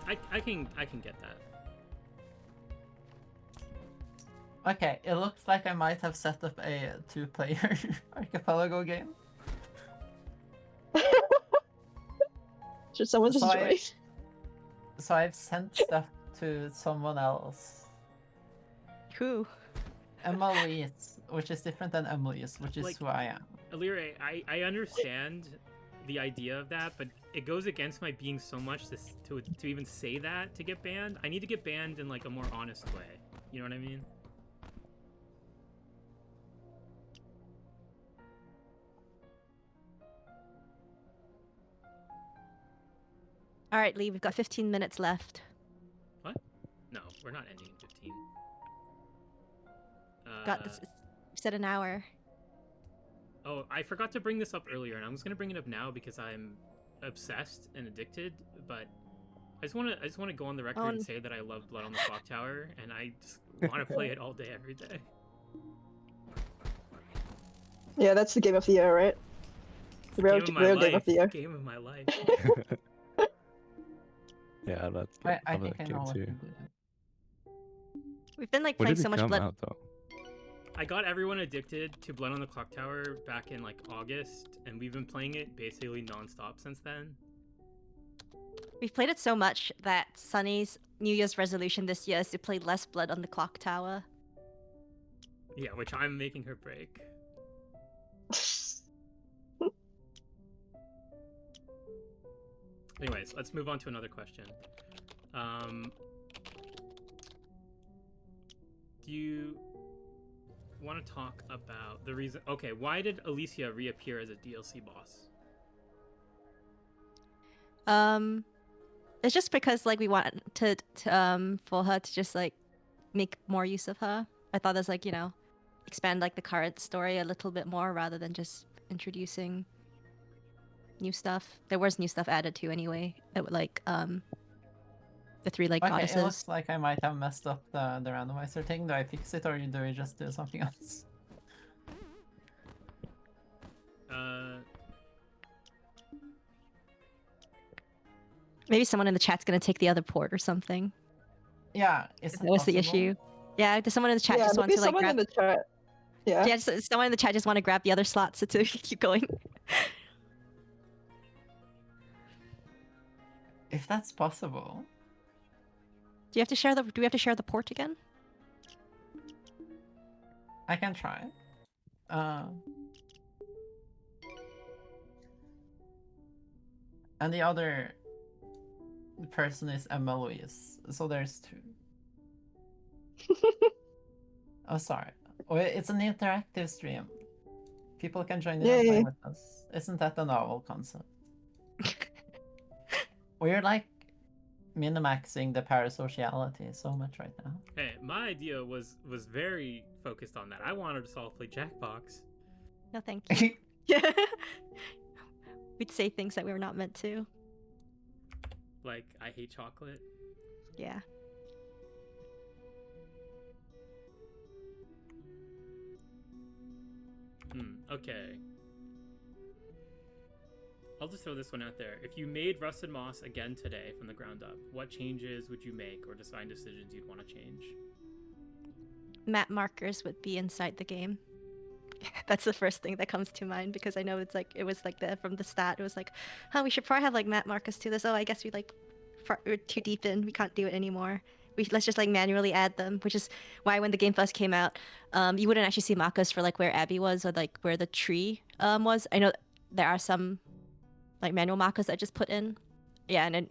I can get that. Okay, it looks like I might have set up a 2-player archipelago game. Should someone just So join? So I've sent stuff to someone else. Who? Emma Louise, which is different than Emily's, which is Like- who I am. Alire, I understand the idea of that, but it goes against my being so much to even say that to get banned. I need to get banned in like a more honest way. You know what I mean? All right, Lee. We've got 15 minutes left. No, we're not ending in 15. Got this. We said an hour. Oh, I forgot to bring this up earlier, and I was gonna bring it up now because I'm obsessed and addicted. But I just want to go on the record and say that I love Blood on the Clock Tower, and I just want to play it all day, every day. Yeah, that's the game of the year, right? The real, Game of my real game life. of the year. Game of my life. Yeah, that's I I love think I that know game what too. to do. We've been like When playing did it so much come Blood. out though? I got everyone addicted to Blood on the Clock Tower back in like August, and we've been playing it basically nonstop since then. We've played it so much that Sunny's New Year's resolution this year is to play less Blood on the Clock Tower. Yeah, which I'm making her break. Anyways, let's move on to another question. Do you want to talk about the reason? Okay, why did Alicia reappear as a DLC boss? It's just because like we want to for her to just like make more use of her. I thought there's like, you know, expand like the current story a little bit more rather than just introducing new stuff. There was new stuff added too anyway. Like the 3 leg Okay, it goddesses. looks like I might have messed up the randomizer thing. Do I fix it or do we just do something else? Maybe someone in the chat's gonna take the other port or something. Yeah, is That it was the possible? issue. Yeah, does someone in the chat yeah, just want maybe to like someone grab? in the chat. Yeah. Yeah, someone in the chat just want to grab the other slots to keep going. If that's possible. Do we have to share the port again? I can try. And the other person is Emma Louise, so there's 2. Oh, sorry. It's an interactive stream. People can join in and play Yay. with us. Isn't that a novel concept? We're like min-maxing the parasociality so much right now. Hey, my idea was very focused on that. I wanted to solve play Jackbox. No, thank you. Yeah. We'd say things that we were not meant to. Like, I hate chocolate. Yeah. Okay. I'll just throw this one out there. If you made Rusted Moss again today from the ground up, what changes would you make or design decisions you'd want to change? Map markers would be inside the game. That's the first thing that comes to mind because I know it's like it was like from the stat. It was like, we should probably have like map markers to this. Oh, I guess we're too deep in. We can't do it anymore. Let's just like manually add them, which is why when the game first came out, you wouldn't actually see markers for like where Abby was or like where the tree was. I know there are some like manual markers that I just put in. Yeah, and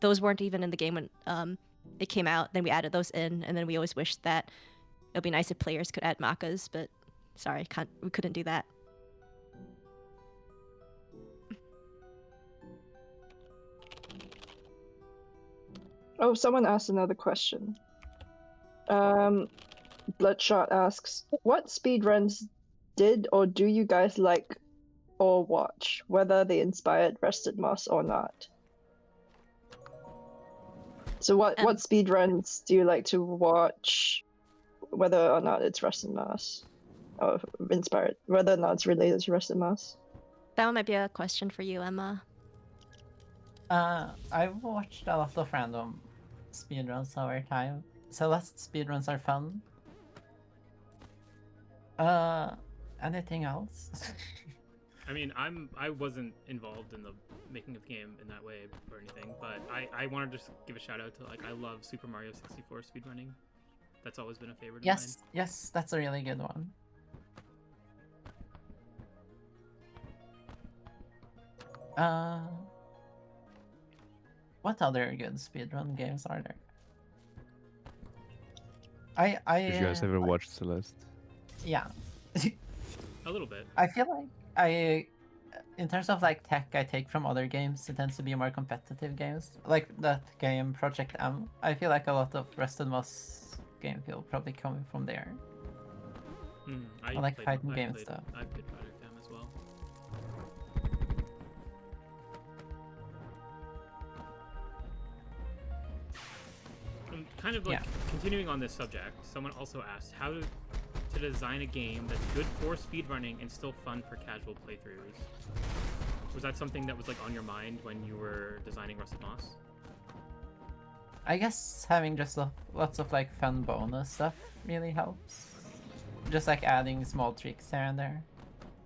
those weren't even in the game when it came out. Then we added those in, and then we always wished that it would be nice if players could add markers, but sorry, we couldn't do that. Oh, someone asked another question. Bloodshot asks, what speedruns did or do you guys like or watch, whether they inspired Rusted Moss or not? So what speedruns do you like to watch, whether or not it's Rusted Moss? Or inspired, whether or not it's related to Rusted Moss? That one might be a question for you, Emma. I've watched a lot of random speedruns over time. Celeste speedruns are fun. Anything else? I mean, I wasn't involved in the making of the game in that way or anything, but I wanted to just give a shout out to, like, I love Super Mario 64 speedrunning. That's always been a favorite of mine. Yes, that's a really good one. What other good speedrun games are there? Did you guys ever watch Celeste? Yeah. A little bit. I feel like in terms of like tech I take from other games, it tends to be more competitive games. Like that game Project M. I feel like a lot of Rusted Moss game feel probably coming from there. I like fighting game stuff. I've played Project M as well. Kind of like continuing on this subject, someone also asked how to design a game that's good for speedrunning and still fun for casual playthroughs. Was that something that was like on your mind when you were designing Rusted Moss? I guess having just lots of like fun bonus stuff really helps. Just like adding small tricks here and there.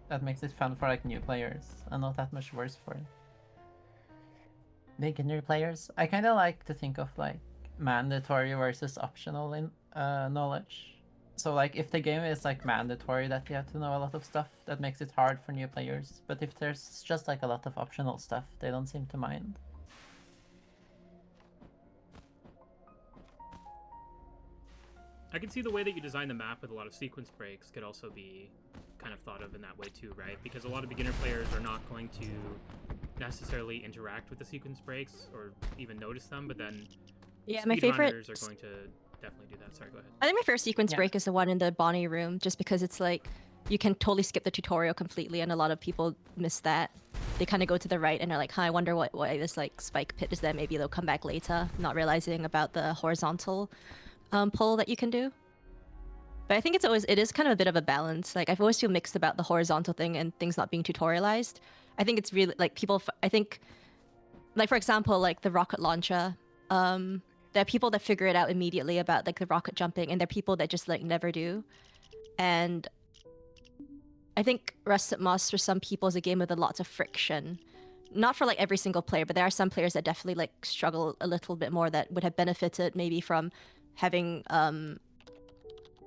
That makes it fun for like new players and not that much worse for beginner players. I kind of like to think of like mandatory versus optional in knowledge. So like if the game is like mandatory that you have to know a lot of stuff, that makes it hard for new players. But if there's just like a lot of optional stuff, they don't seem to mind. I can see the way that you design the map with a lot of sequence breaks could also be kind of thought of in that way too, right? Because a lot of beginner players are not going to necessarily interact with the sequence breaks or even notice them, but then my favorite runners are going to definitely do that. Sorry, go ahead. I think my favorite sequence break is the one in the Bonnie room, just because it's like you can totally skip the tutorial completely, and a lot of people miss that. They kind of go to the right and are like, "Huh, I wonder why this like spike pit is there. Maybe they'll come back later," not realizing about the horizontal pull that you can do. But I think it is kind of a bit of a balance. Like I've always feel mixed about the horizontal thing and things not being tutorialized. I think it's really like I think, like for example, like the rocket launcher. There are people that figure it out immediately about like the rocket jumping, and there are people that just like never do. And I think Rusted Moss for some people is a game with a lot of friction. Not for like every single player, but there are some players that definitely like struggle a little bit more that would have benefited maybe from having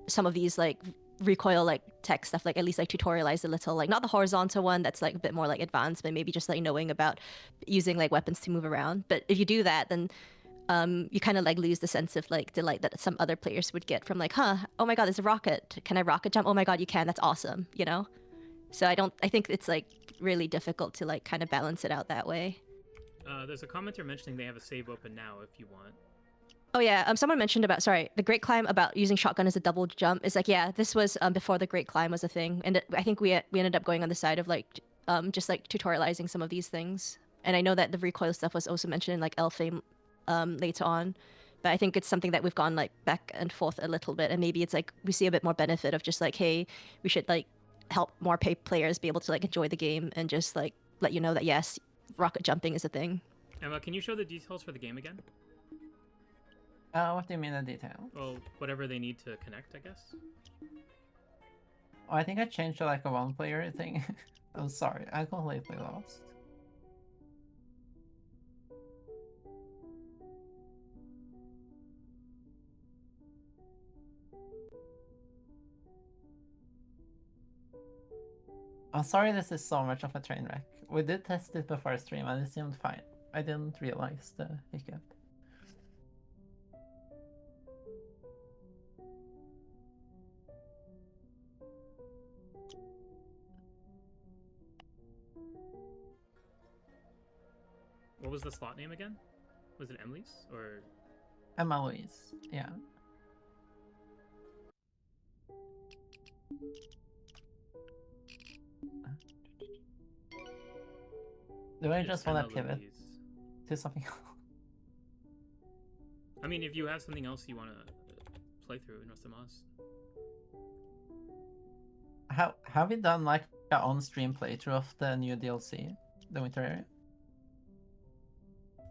some of these like recoil like tech stuff, like at least like tutorialize a little, like not the horizontal one that's like a bit more like advanced, but maybe just like knowing about using like weapons to move around. But if you do that, then you kind of like lose the sense of like delight that some other players would get from like, oh my god, there's a rocket. Can I rocket jump? Oh my god, you can. That's awesome. You know. So I think it's like really difficult to like kind of balance it out that way. There's a commenter mentioning they have a save open now if you want. Oh yeah, someone mentioned about the Great Climb about using shotgun as a double jump. It's like, yeah, this was before the Great Climb was a thing, and I think we ended up going on the side of like just like tutorializing some of these things. And I know that the recoil stuff was also mentioned in like Elfame later on, but I think it's something that we've gone like back and forth a little bit, and maybe it's like we see a bit more benefit of just like, hey, we should like help more players be able to like enjoy the game and just like let you know that yes, rocket jumping is a thing. Emma, can you show the details for the game again? What do you mean the detail? Well, whatever they need to connect, I guess. Oh, I think I changed to like a one-player thing. I'm sorry, I completely lost. I'm sorry this is so much of a train wreck. We did test it before stream and it seemed fine. I didn't realize the hiccup. What was the slot name again? Was it Emily's or? Emma Louise, yeah. Do I just want to pivot to something else? I mean, if you have something else you want to play through, no se más. Have we done like an on-stream playthrough of the new DLC, the Winter Area?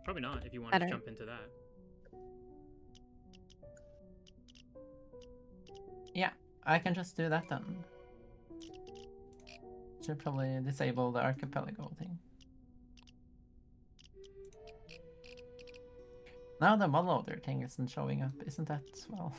Probably not, if you want to jump into that. Yeah, I can just do that then. Should probably disable the archipelago thing. Now the mod loader thing isn't showing up, isn't that well?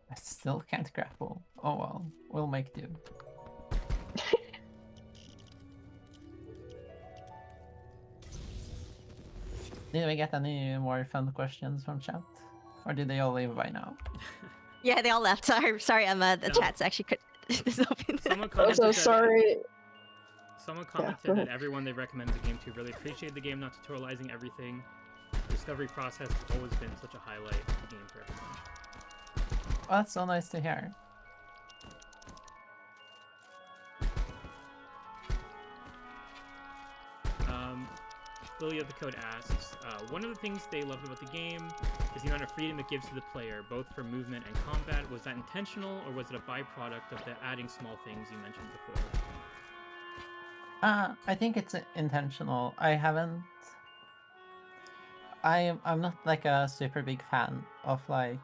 I still can't grapple. Oh well, we'll make do. Did we get any more fun questions from chat? Or did they all leave by now? Yeah, they all left. Sorry, Emma. The chat's actually this open. Someone commented Also, sorry. Someone commented that everyone they recommended the game to really appreciated the game, not tutorializing everything. Discovery process has always been such a highlight of the game for everyone. Well, that's so nice to hear. Lily of the Code asks, one of the things they loved about the game is the amount of freedom it gives to the player, both for movement and combat. Was that intentional, or was it a byproduct of the adding small things you mentioned before? I think it's intentional. I'm not like a super big fan of like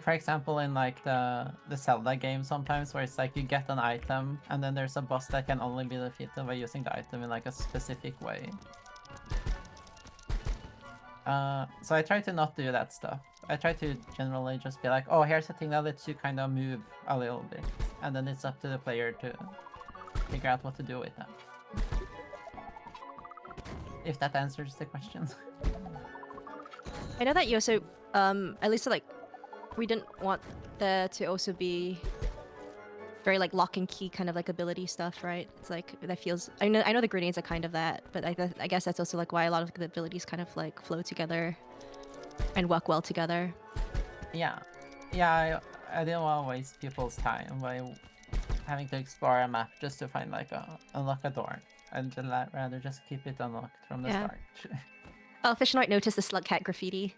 for example in like the Zelda game sometimes where it's like you get an item and then there's a boss that can only be defeated by using the item in like a specific way. So I try to not do that stuff. I try to generally just be like, oh, here's a thing that lets you kind of move a little bit, and then it's up to the player to figure out what to do with that. If that answers the question. I know that you also, at least like, we didn't want there to also be very like lock and key kind of like ability stuff, right? It's like that feels. I know the grenades are kind of that, but I guess that's also like why a lot of the abilities kind of like flow together and work well together. Yeah, I didn't want to waste people's time by having to explore a map just to find like unlock a door. I'd rather just keep it unlocked from the start. Oh, Fish might notice the slug cat graffiti.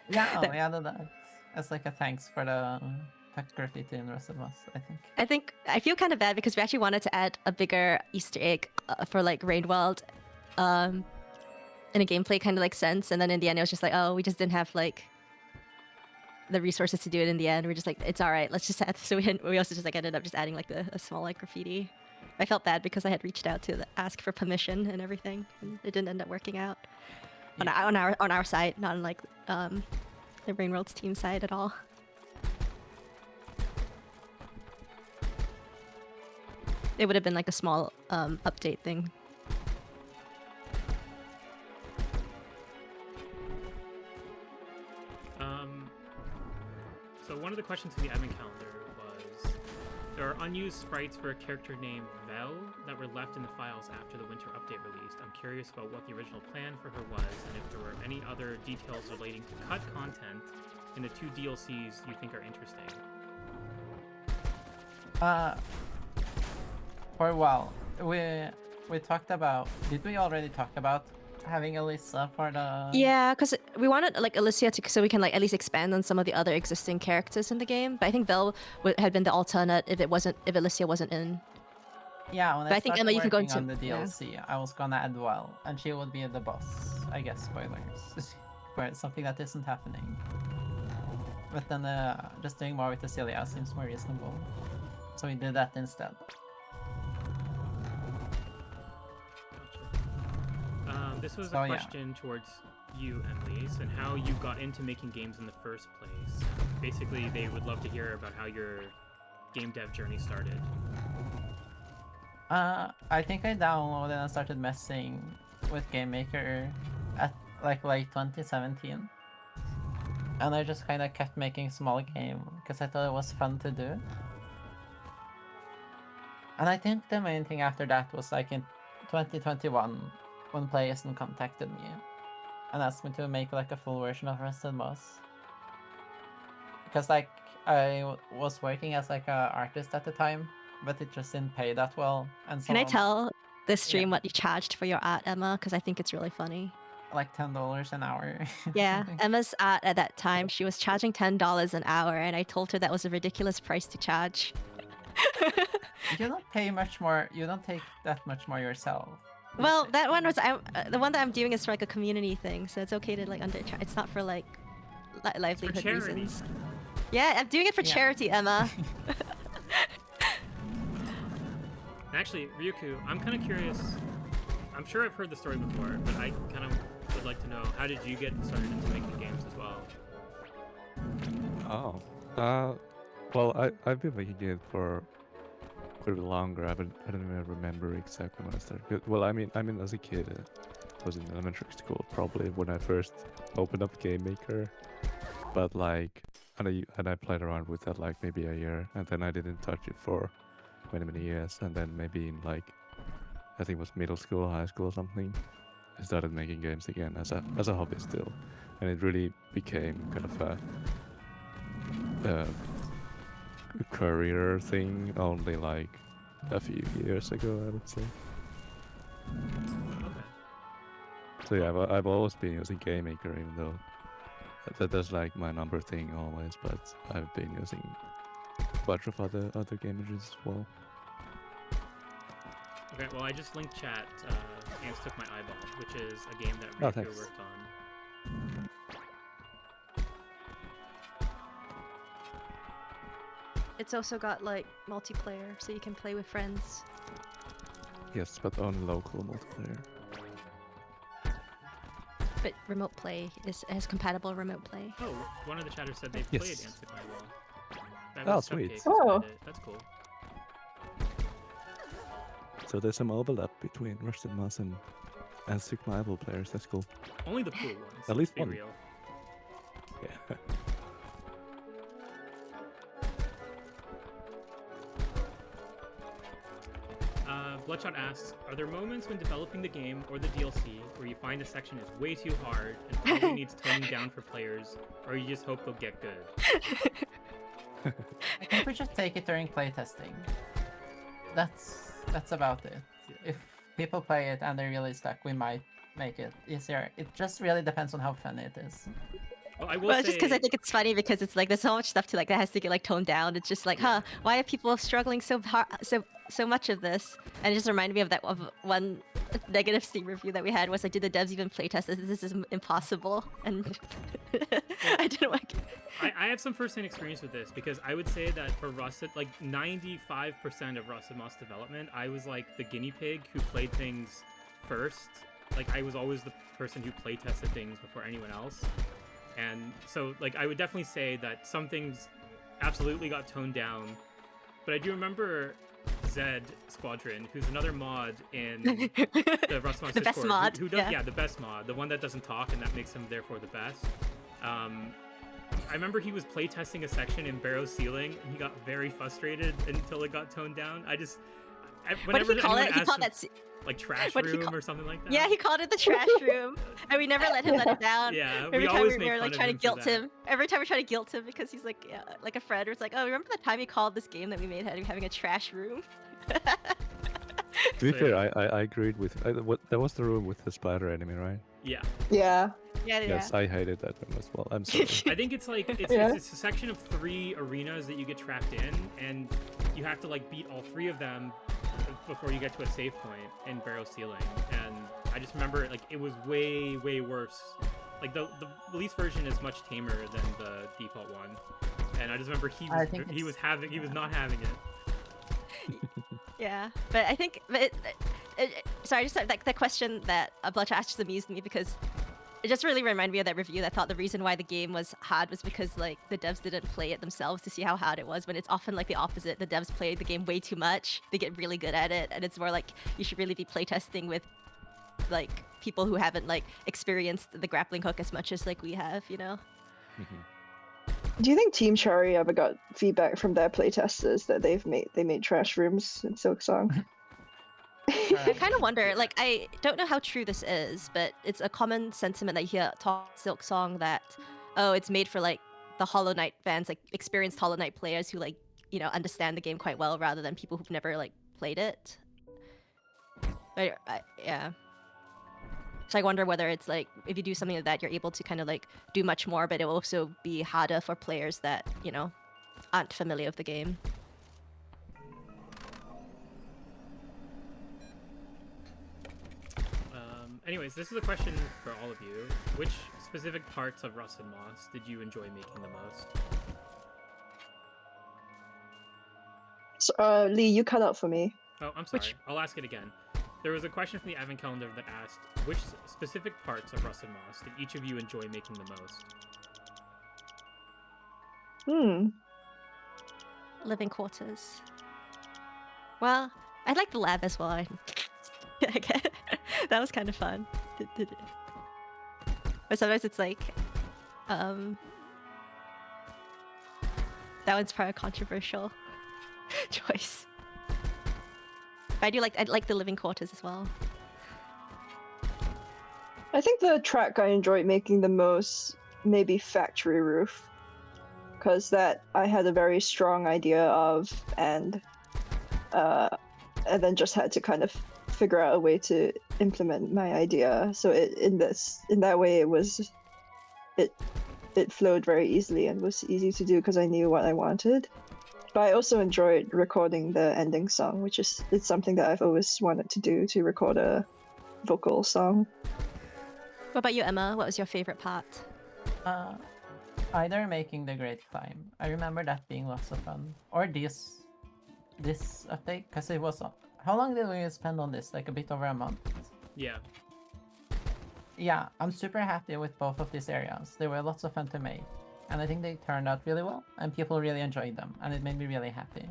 Yeah, we added that as like a thanks for the graffiti in the rest of us, I think. I feel kind of bad because we actually wanted to add a bigger Easter egg for like Rainworld in a gameplay kind of like sense, and then in the end it was just like, oh, we just didn't have like the resources to do it in the end. We're just like, it's all right. Let's just add. So we also just like ended up just adding like a small like graffiti. I felt bad because I had reached out to ask for permission and everything, and it didn't end up working out on our side, not on like the Rainworld's team side at all. It would have been like a small update thing. So one of the questions in the admin calendar was, there are unused sprites for a character named Vel that were left in the files after the winter update released. I'm curious about what the original plan for her was, and if there were any other details relating to cut content in the 2 DLCs you think are interesting. For a while, we talked about. Did we already talk about having Alyssa for the? Yeah, because we wanted like Alicia to, so we can like at least expand on some of the other existing characters in the game. But I think Vel had been the alternate if Alicia wasn't in. Yeah, when But I think Emma, you can go into into the DLC, I was gonna add Vel, and she would be the boss. I guess spoilers, for something that isn't happening. But then just doing more with Cecilia seems more reasonable, so we did that instead. This was a question towards you, Emily, and how you got into making games in the first place. Basically, they would love to hear about how your game dev journey started. I think I downloaded and started messing with Game Maker at like late 2017. And I just kind of kept making small games because I thought it was fun to do. And I think the main thing after that was like in 2021 when PlayStation contacted me and asked me to make like a full version of Rusted Moss. Because like I was working as like an artist at the time, but it just didn't pay that well. And Can I tell the stream what you charged for your art, Emma? Because I think it's really funny. Like $10 an hour. Yeah, Emma's art at that time, she was charging $10 an hour, and I told her that was a ridiculous price to charge. You don't pay much more. You don't take that much more yourself. Well, that one was the one that I'm doing is for like a community thing, so it's okay to like undercharge. It's not for like livelihood reasons. Yeah, I'm doing it for charity, Emma. Actually, Ryuku, I'm kind of curious. I'm sure I've heard the story before, but I kind of would like to know, how did you get started into making games as well? Oh, well, I've been making it for quite a bit longer. I don't even remember exactly when I started. Well, I mean, as a kid, I was in elementary school probably when I first opened up Game Maker. But like, and I played around with that like maybe a year, and then I didn't touch it for many years, and then maybe in like, I think it was middle school, high school or something, I started making games again as a hobby still, and it really became kind of a career thing only like a few years ago, I would say. Okay. So yeah, I've always been using Game Maker, even though that's like my number thing always, but I've been using a bunch of other game engines as well. Okay, well, I just linked chat. Ants Took My Eyeball, which is a game that Ryuku worked on. It's also got like multiplayer, so you can play with friends. Yes, but only local multiplayer. But remote play has compatible remote play. Oh, one of the chatters said they've Yes. played Ants Took My Eyeball. That Oh, was sweet. Cupcake Oh. said it. That's cool. So there's some overlap between Rusted Moss and Took My Eyeball players. That's cool. Only the cool ones. At least let's one. be real. Yeah. Bloodshot asks, are there moments when developing the game or the DLC where you find a section is way too hard and probably needs toning down for players, or you just hope they'll get good? I think we should take it during playtesting. That's about it. If people play it and they're really stuck, we might make it easier. It just really depends on how fun it is. Well, I will Well, say, just because I think it's funny because it's like there's so much stuff to like that has to get like toned down. It's just like, huh, why are people struggling so hard, so much of this? And it just reminded me of that of one negative Steam review that we had was like, do the devs even playtest this? This is impossible. And I didn't like. I have some first-hand experience with this because I would say that for Rusted, like 95% of Rusted Moss development, I was like the guinea pig who played things first. Like I was always the person who play tested things before anyone else. And so, like, I would definitely say that some things absolutely got toned down. But I do remember Zed Squadron, who's another mod in the Rust Moss The best Discord, mod, who does, yeah. the best mod, the one that doesn't talk, and that makes him therefore the best. I remember he was playtesting a section in Barrow Ceiling, and he got very frustrated until it got toned down. What did he call it? He called that like trash room or something like that. Yeah, he called it the trash room, and we never let him let it down. Yeah, Every we time always we make were fun like of trying him to for guilt that. him. Every time we try to guilt him because he's like, yeah, like a friend. It's like, oh, remember the time he called this game that we made having a trash room? To be fair, I agreed with what that was the room with the spider enemy, right? Yeah. Yeah. Yeah, Yes, I hated that room as well. I'm sorry. I think it's like Yeah. it's a section of 3 arenas that you get trapped in, and you have to like beat all 3 of them before you get to a save point in Barrow Ceiling. And I just remember like it was way worse. Like the release version is much tamer than the default one, and I just remember he was not having it. Yeah, but I think, sorry, just like the question that Bloodshot asked just amused me because it just really reminded me of that review that thought the reason why the game was hard was because like the devs didn't play it themselves to see how hard it was, when it's often like the opposite. The devs play the game way too much, they get really good at it, and it's more like you should really be playtesting with like people who haven't like experienced the grappling hook as much as like we have, you know? Do you think Team Cherry ever got feedback from their playtesters that they made trash rooms in Silksong? I kind of wonder, like, I don't know how true this is, but it's a common sentiment that you hear talk Silksong that, oh, it's made for like the Hollow Knight fans, like experienced Hollow Knight players who like, you know, understand the game quite well rather than people who've never like played it. But yeah. So I wonder whether it's like, if you do something like that, you're able to kind of like do much more, but it will also be harder for players that, you know, aren't familiar with the game. Anyways, this is a question for all of you. Which specific parts of Rust and Moss did you enjoy making the most? So, Lee, you cut out for me. Oh, I'm sorry. I'll ask it again. There was a question from the advent calendar that asked, which specific parts of Rust and Moss did each of you enjoy making the most? Living quarters. Well, I like the lab as well. That was kind of fun. But sometimes it's like, that one's probably a controversial choice. But I like the living quarters as well. I think the track I enjoyed making the most, maybe Factory Roof, because that I had a very strong idea of, and then just had to kind of figure out a way to implement my idea. So in that way it flowed very easily and was easy to do because I knew what I wanted. But I also enjoyed recording the ending song, which is something that I've always wanted to do, to record a vocal song. What about you, Emma? What was your favorite part? Either making the Great Climb. I remember that being lots of fun. Or this update, because it was... How long did we spend on this? Like a bit over a month? Yeah. Yeah, I'm super happy with both of these areas. They were lots of fun to make. And I think they turned out really well, and people really enjoyed them, and it made me really happy.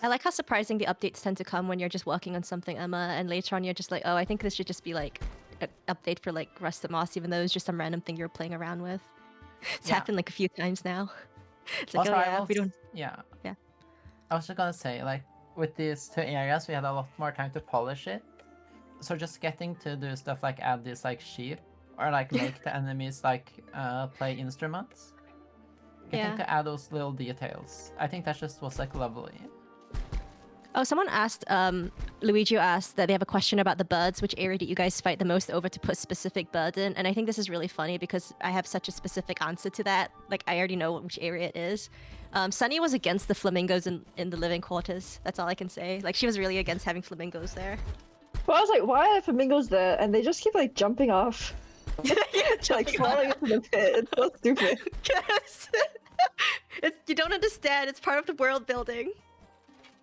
I like how surprising the updates tend to come when you're just working on something, Emma, and later on you're just like, oh, I think this should just be like an update for like Rust and Moss, even though it's just some random thing you're playing around with. It's happened like a few times now. It's like, Also, oh yeah, we don't... Yeah. Yeah. I was just gonna say, like, with these 2 areas, we had a lot more time to polish it. So just getting to do stuff like add these like sheep, or like make the enemies like play instruments. Getting to add those little details. I think that just was like lovely. Oh, someone asked, Luigi asked that they have a question about the birds. Which area do you guys fight the most over to put specific bird in? And I think this is really funny because I have such a specific answer to that. Like, I already know which area it is. Sunny was against the flamingos in the living quarters. That's all I can say. Like, she was really against having flamingos there. Well, I was like, why are flamingos there? And they just keep like jumping off, like falling into the pit. It's so stupid. Yes. You don't understand. It's part of the world building.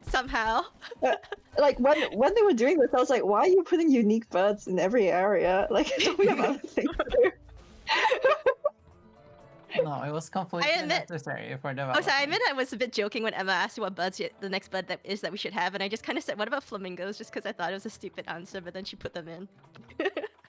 Somehow. Like when they were doing this, I was like, why are you putting unique birds in every area? Like, don't we have other things to do? No, it was completely necessary for development. Oh, sorry, I admit I was a bit joking when Emma asked what birds the next bird that we should have, and I just kind of said, what about flamingos? Just because I thought it was a stupid answer, but then she put them in.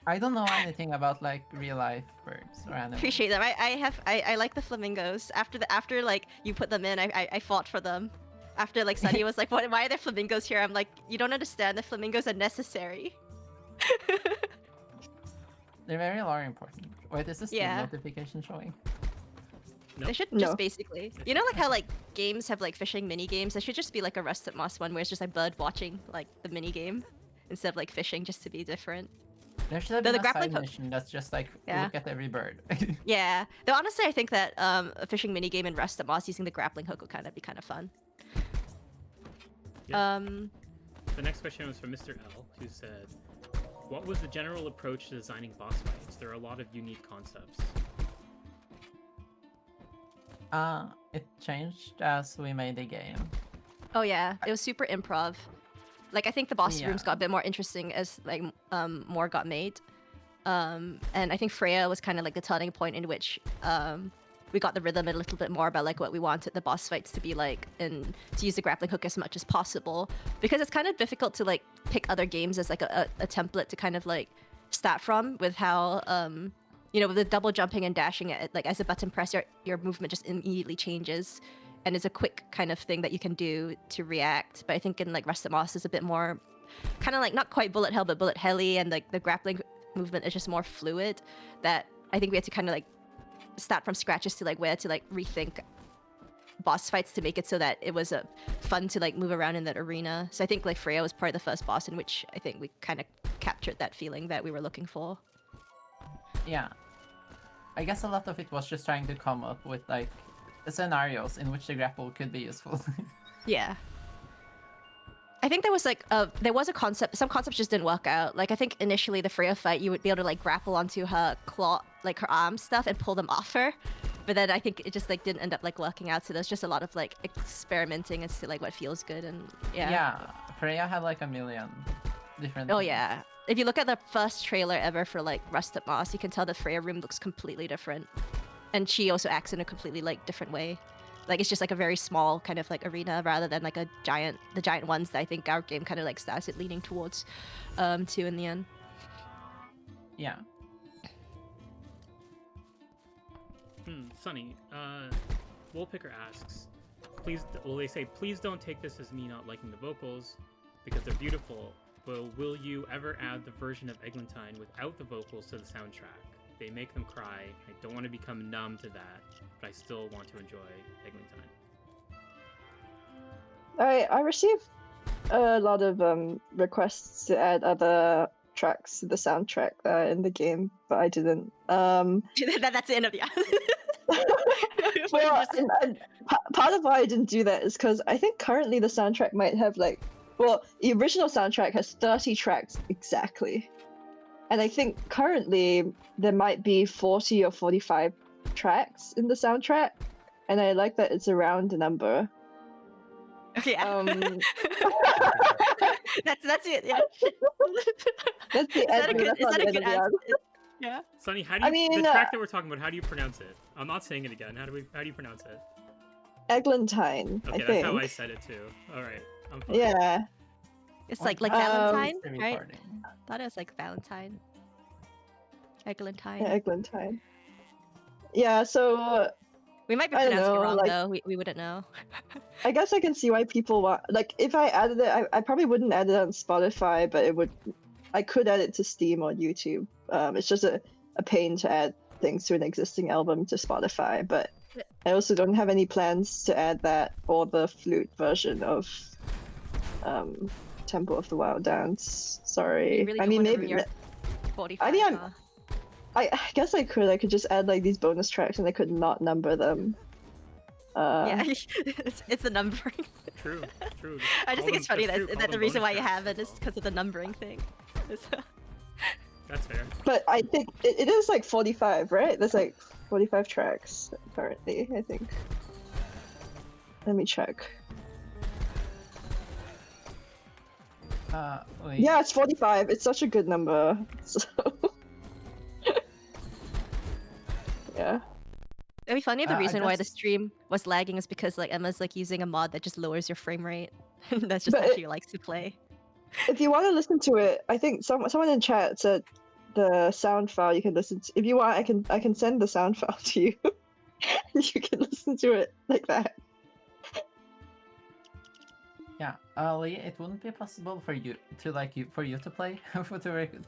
I don't know anything about like real life birds or animals. Appreciate them. I like the flamingos. After like you put them in, I fought for them. After like Sunny was like, why are there flamingos here? I'm like, you don't understand. The flamingos are necessary. They're very important. Wait, is this the notification showing? Nope. They should just basically, you know, like how like games have like fishing mini games. There should just be like a Rusted Moss one where it's just like bird watching like the mini game instead of like fishing, just to be different. There should have been a side mission that's just like look at every bird. Yeah. Though honestly, I think that a fishing mini game in Rusted Moss using the grappling hook would be kind of fun. Yeah. The next question was from Mr. L, who said, "What was the general approach to designing boss fights? There are a lot of unique concepts." It changed as we made the game. Oh yeah, it was super improv. Like I think the boss rooms got a bit more interesting as like more got made. And I think Freya was kind of like the turning point in which we got the rhythm a little bit more about like what we wanted the boss fights to be like and to use the grappling hook as much as possible, because it's kind of difficult to like pick other games as like a template to kind of like start from, with how you know, with the double jumping and dashing, like as a button press, your movement just immediately changes, and it's a quick kind of thing that you can do to react. But I think in like Rusted Moss is a bit more kind of like not quite bullet hell, but bullet helly, and like the grappling movement is just more fluid. That I think we had to kind of like start from scratch as to like where to like rethink boss fights to make it so that it was fun to like move around in that arena. So I think like Freya was probably the first boss in which I think we kind of captured that feeling that we were looking for. Yeah. I guess a lot of it was just trying to come up with like scenarios in which the grapple could be useful. Yeah. I think there was like a concept, some concepts just didn't work out. Like I think initially the Freya fight, you would be able to like grapple onto her claw, like her arm stuff, and pull them off her. But then I think it just like didn't end up like working out. So there's just a lot of like experimenting as to like what feels good, and yeah. Yeah, Freya had like a million different. Oh yeah. If you look at the first trailer ever for like Rusted Moss, you can tell the Freya room looks completely different, and she also acts in a completely like different way. Like it's just like a very small kind of like arena rather than like the giant ones that I think our game kind of like started leaning towards too in the end. Yeah. Sunny, Woolpicker asks, please don't take this as me not liking the vocals because they're beautiful, but will you ever add the version of Eglantine without the vocals to the soundtrack? They make them cry. I don't want to become numb to that, but I still want to enjoy Eglantine. I received a lot of requests to add other tracks to the soundtrack in the game, but I didn't. That's the end of the Well, and part of why I didn't do that is because I think currently the soundtrack might have like, well, the original soundtrack has 30 tracks exactly. And I think currently there might be 40 or 45 tracks in the soundtrack, and I like that it's a round number. Okay. That's it. Yeah. That's the Is that a good answer? Yeah. Sunny, how do you the track that we're talking about? How do you pronounce it? I'm not saying it again. How do you pronounce it? Eglantine. Okay, I that's think. how I said it too. All right. I'm fine. Yeah. It's like Valentine, right? Thought it was like Valentine. Eglantine. Yeah, Eglantine. Yeah, so we might be pronouncing it wrong though. We wouldn't know. I guess I can see why people want, like, if I added it, I probably wouldn't add it on Spotify, but I could add it to Steam or YouTube. It's just a pain to add things to an existing album to Spotify, but I also don't have any plans to add that or the flute version of Temple of the Wild Dance. Sorry. You really I don't mean, want to maybe ruin your 45. I mean, huh? I guess I could just add like these bonus tracks and I could not number them. Yeah, it's the numbering. True. I just think it's funny that the reason why you have it is because because of the numbering thing. That's fair. But I think it is like 45, right? There's like 45 tracks currently, I think. Let me check. Wait. Yeah, it's 45. It's such a good number. So... yeah. It'd be funny if the I reason why the guess- stream was lagging is because like Emma's like using a mod that just lowers your frame rate. That's just But how it- she likes to play. If you want to listen to it, I think someone in chat said the sound file you can listen to. If you want, I can send the sound file to you. You can listen to it like that. Yeah, Lee, it wouldn't be possible for you to play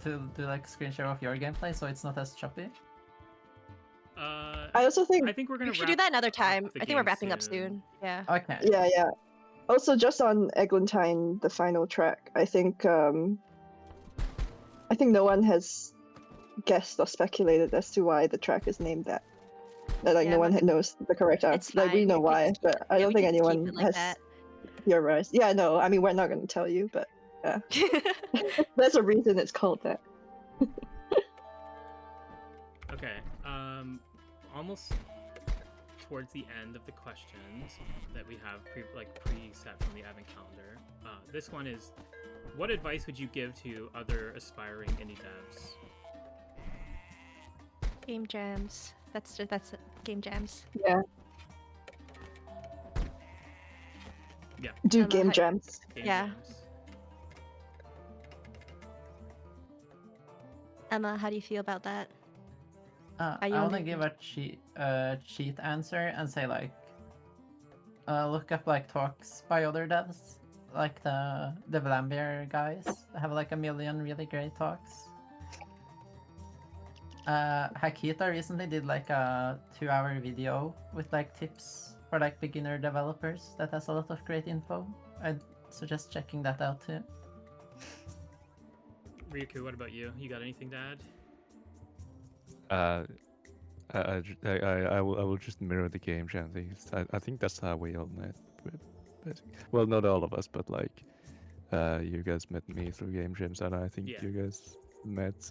to do like screen share of your gameplay, so it's not as choppy. I also think I think we're gonna. We should do that another time. the I think we're game wrapping up soon. Yeah. Okay. yeah. Also, just on Eglantine, the final track, I think no one has guessed or speculated as to why the track is named that. Like Yeah, no one but knows the correct It's answer. Like we fine. know We can why, just but I yeah, don't we think can just keep anyone it like has that. theorized. Yeah, no, I mean we're not going to tell you, but there's a reason it's called that. Okay. Almost towards the end of the questions that we have preset from the advent calendar. This one is, what advice would you give to other aspiring indie devs? Game jams. That's game jams. Yeah. Yeah. Do Emma, game how- jams. Game Yeah. jams. Emma, how do you feel about that? I you want to only- give a cheat answer and say like, look up like talks by other devs, like the Vlambeer guys have like a million really great talks. Hakita recently did like a 2-hour video with like tips for like beginner developers that has a lot of great info. I'd suggest checking that out too. Ryuku, what about you? You got anything to add? I will just mirror the game jam things. I think that's how we all met. Well, not all of us, but like, you guys met me through game jams, and I think Yeah. you guys met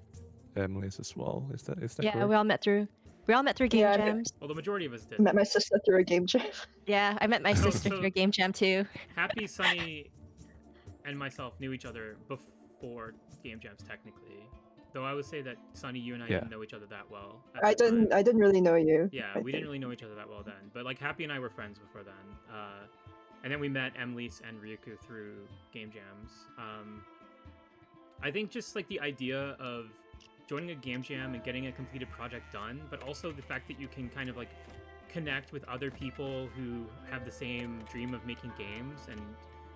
Emily's as well. Is that Yeah, correct? we all met through game Yeah, jams. Well, the majority of us did. Met my sister through a game jam. Yeah, I met my So- sister so- through a game jam too. Happy, Sunny, and myself knew each other before game jams, technically. Though I would say that Sunny, you and I Yeah. didn't know each other that well. at I the time. didn't really know you. Yeah, I we didn't think. really know each other that well then. But like Happy and I were friends before then. And then we met Emlise and Ryuku through game jams. I think just like the idea of joining a game jam and getting a completed project done, but also the fact that you can kind of like connect with other people who have the same dream of making games, and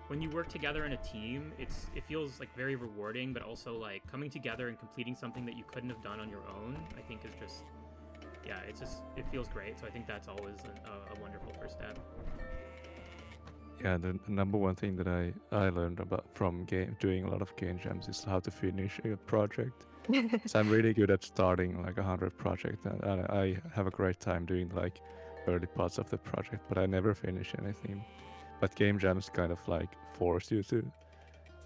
when you work together in a team, it feels like very rewarding, but also like coming together and completing something that you couldn't have done on your own, I think is just, yeah, it feels great. So I think that's always a wonderful first step. Yeah, the number one thing that I learned about from doing a lot of game jams is how to finish a project. So I'm really good at starting like 100 projects, and I have a great time doing like early parts of the project, but I never finish anything. But game jams kind of like force you to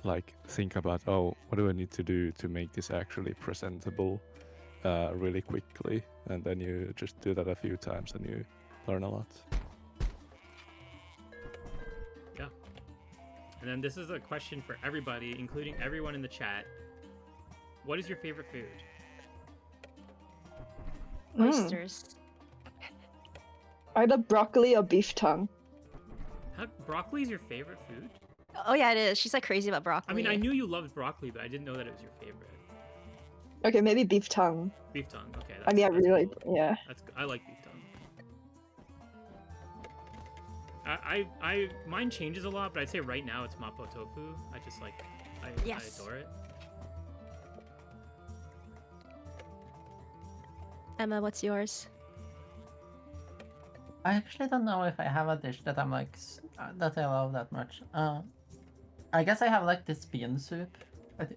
like think about, oh, what do I need to do to make this actually presentable really quickly, and then you just do that a few times and you learn a lot. Yeah. And then this is a question for everybody, including everyone in the chat. What is your favorite food? Oysters. Either broccoli or beef tongue. Broccoli is your favorite food? Oh yeah, it is. She's like crazy about broccoli. I mean, I knew you loved broccoli, but I didn't know that it was your favorite. Okay, maybe beef tongue. Beef tongue. Okay. I mean, I that's really like. cool. Yeah. I like beef tongue. Mine changes a lot, but I'd say right now it's mapo tofu. I just like, I Yes. adore it. Emma, what's yours? I actually don't know if I have a dish that I'm like that I love that much. I guess I have like this bean soup,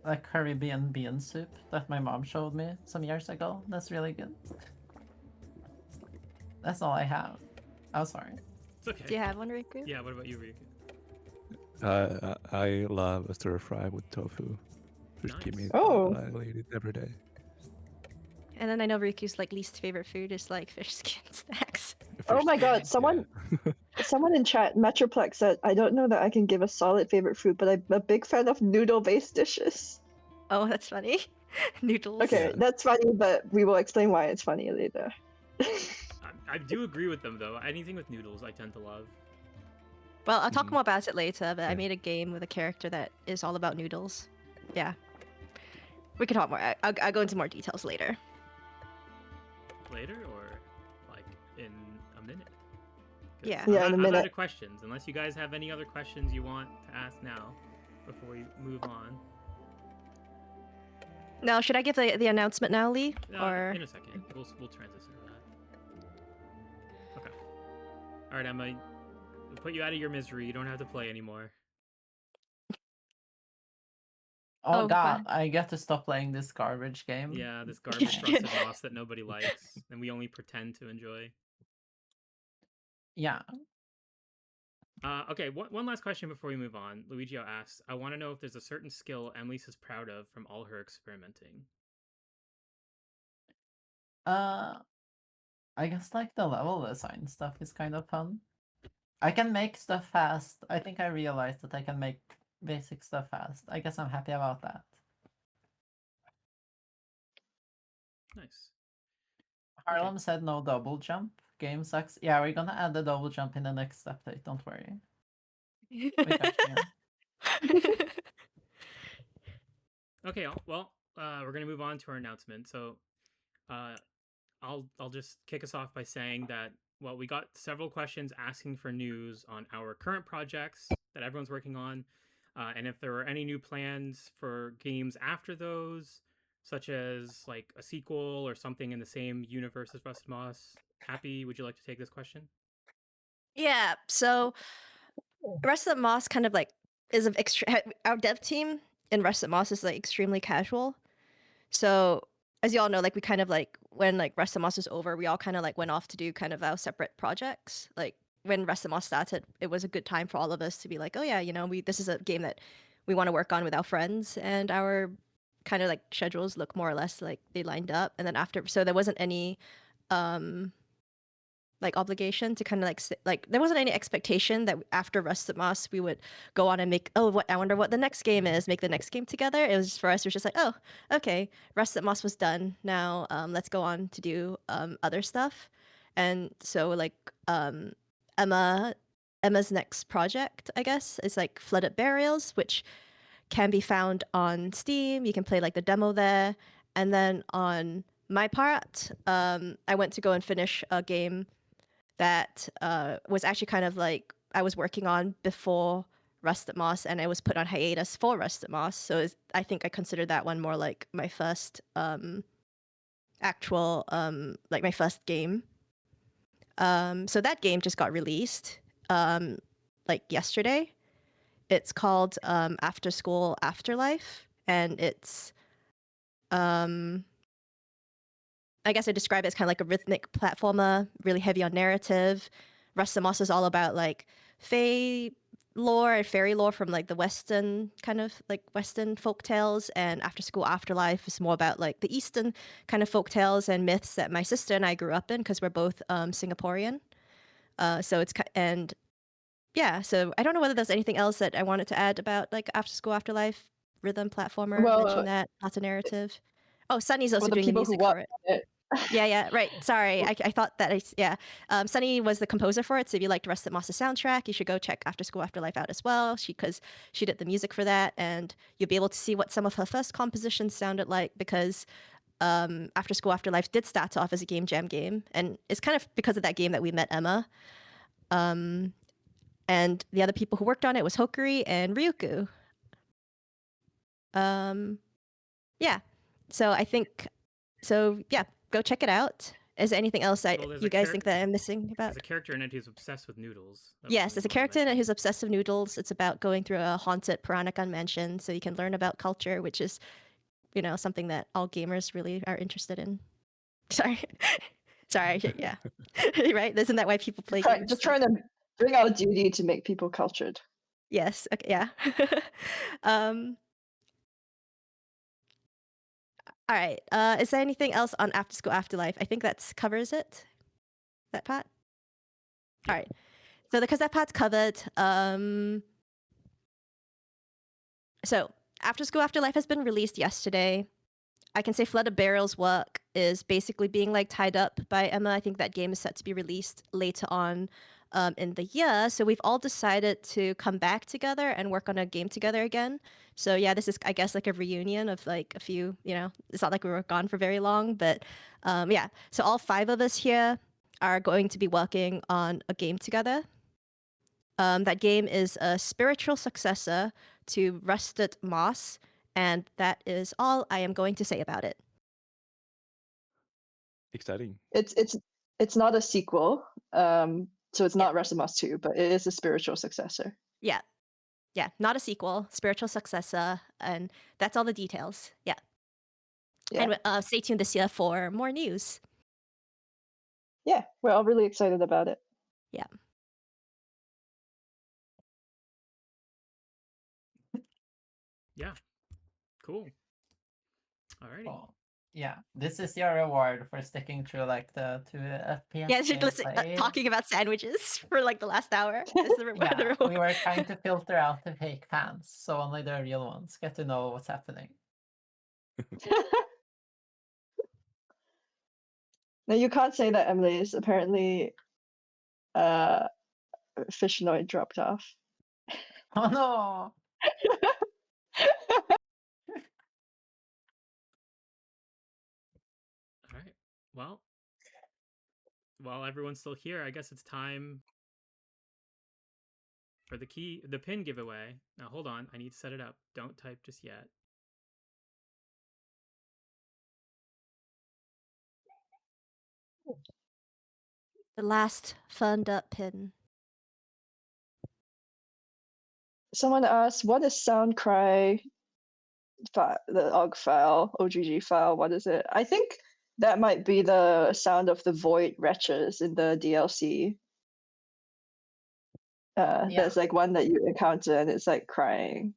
like Caribbean bean soup that my mom showed me some years ago. That's really good. That's all I have. I'm sorry. It's okay. Do you have one, Riku? Yeah, what about you, Ryuku? I love a stir fry with tofu. Just give me Nice. that. Oh. I'll eat it every day. And then I know Riku's like least favorite food is like fish skin snacks. Oh Fish my god, skins, someone yeah. someone in chat, Metroplex, said, I don't know that I can give a solid favorite food, but I'm a big fan of noodle-based dishes. Oh, that's funny. Noodles. Okay, Yeah. that's funny, but we will explain why it's funny later. I do agree with them though. Anything with noodles, I tend to love. Well, I'll talk Mhm. more about it later, but I Yeah. made a game with a character that is all about noodles. Yeah. We can talk more. I'll go into more details later. Later or like in a minute? 'Cause Yeah. Yeah, in a I'm minute. out of questions. Unless you guys have any other questions you want to ask now before we move on. Now, should I give the announcement now, Lee? Or In a second. We'll transition to that. Okay. Alright, Emma. We'll put you out of your misery. You don't have to play anymore. Oh, Oh, god, fine. I get to stop playing this garbage game. Yeah, this garbage rusted moss that nobody likes, and we only pretend to enjoy. Yeah. Okay, one last question before we move on. Luigio asks, I want to know if there's a certain skill Emily's is proud of from all her experimenting. I guess like the level design stuff is kind of fun. I can make stuff fast. I think I realized that I can make basic stuff fast. I guess I'm happy about that. Nice. Harlem said no double jump. Game sucks. Yeah, we're gonna add the double jump in the next update. Don't worry. We got you. Okay, well, we're gonna move on to our announcement. So, I'll just kick us off by saying that we got several questions asking for news on our current projects that everyone's working on, and if there are any new plans for games after those, such as like a sequel or something in the same universe as Rusted Moss. Happy, would you like to take this question? Yeah, so Rusted Moss kind of like is our dev team in Rusted Moss is like extremely casual. So as you all know, like we kind of like when like Rusted Moss was over, we all kind of like went off to do kind of our separate projects. Like when Rusted Moss started, it was a good time for all of us to be like, oh yeah, you know, this is a game that we want to work on with our friends, and our kind of like schedules look more or less like they lined up. And then after, so there wasn't any like obligation to kind of like there wasn't any expectation that after Rusted Moss we would go on and make I wonder what the next game is, make the next game together. It was just, for us, it was just like, oh, okay, Rusted Moss was done, now let's go on to do other stuff. And so like Emma's next project, I guess, is like Flooded Burials, which can be found on Steam. You can play like the demo there. And then on my part, I went to go and finish a game that was actually kind of like I was working on before Rusted Moss, and it was put on hiatus for Rusted Moss. So I think I consider that one more like my first actual like my first game. So that game just got released like yesterday. It's called After School Afterlife, and it's I guess I describe it as kind of like a rhythmic platformer, really heavy on narrative. Rusted Moss is all about like fae lore and fairy lore from like the Western kind of like Western folk tales, and After School Afterlife is more about like the Eastern kind of folk tales and myths that my sister and I grew up in because we're both Singaporean. So it's and yeah, so I don't know whether there's anything else that I wanted to add about like After School Afterlife, rhythm platformer. Well, Mentioned that, lots of narrative. Oh, Sunny's also for the doing the people who music for watch it. it. Yeah, right. Sorry, I thought that Sunny was the composer for it. So if you liked Rusted Moss's soundtrack, you should go check After School Afterlife out as well. Because she did the music for that, and you'll be able to see what some of her first compositions sounded like. Because After School Afterlife did start off as a game jam game, and it's kind of because of that game that we met Emma. And the other people who worked on it was Hokuri and Ryuku. Yeah. So I think, yeah, go check it out. Is there anything else that Well, there's you a guys think that I'm missing There's about? a character in it who's obsessed with noodles. That was Yes, something there's a you wanted to character in it mention. who's obsessed with noodles. It's about going through a haunted Peranakan mansion, so you can learn about culture, which is, something that all gamers really are interested in. Sorry, sorry, yeah, right. Isn't that why people play games? Just trying to bring our duty to make people cultured. Yes. Okay. Yeah. um. All right. Is there anything else on After School Afterlife? I think that covers it. That part. Yep. All right. So because that part's covered, so After School Afterlife has been released yesterday. I can say Flood of Barrel's work is basically being like tied up by Emma. I think that game is set to be released later on in the year. So we've all decided to come back together and work on a game together again. So yeah, this is, I guess, like a reunion of like a few, it's not like we were gone for very long, but yeah. So all 5 of us here are going to be working on a game together. That game is a spiritual successor to Rusted Moss, and that is all I am going to say about it. Exciting. It's not a sequel, so it's Yeah. not Resimus 2, but it is a spiritual successor. Yeah, not a sequel, spiritual successor, and that's all the details. Yeah. And stay tuned this year for more news. Yeah, we're all really excited about it. Yeah. Yeah. Cool. Alrighty. Cool. Yeah, this is your reward for sticking through like the 2 FPS. Yeah, just listen, talking about sandwiches for like the last hour. This is the Yeah, reward. we were trying to filter out the fake fans, so only the real ones get to know what's happening. No, you can't say that, Emily. Is apparently Fishnoid dropped off. Oh no! All right. Well, while everyone's still here, I guess it's time for the pin giveaway. Now hold on, I need to set it up. Don't type just yet. The last furned up pin. Someone asked, what is SoundCry the OGG file? What is it? I think that might be the sound of the void wretches in the DLC. There's like one that you encounter and it's like crying.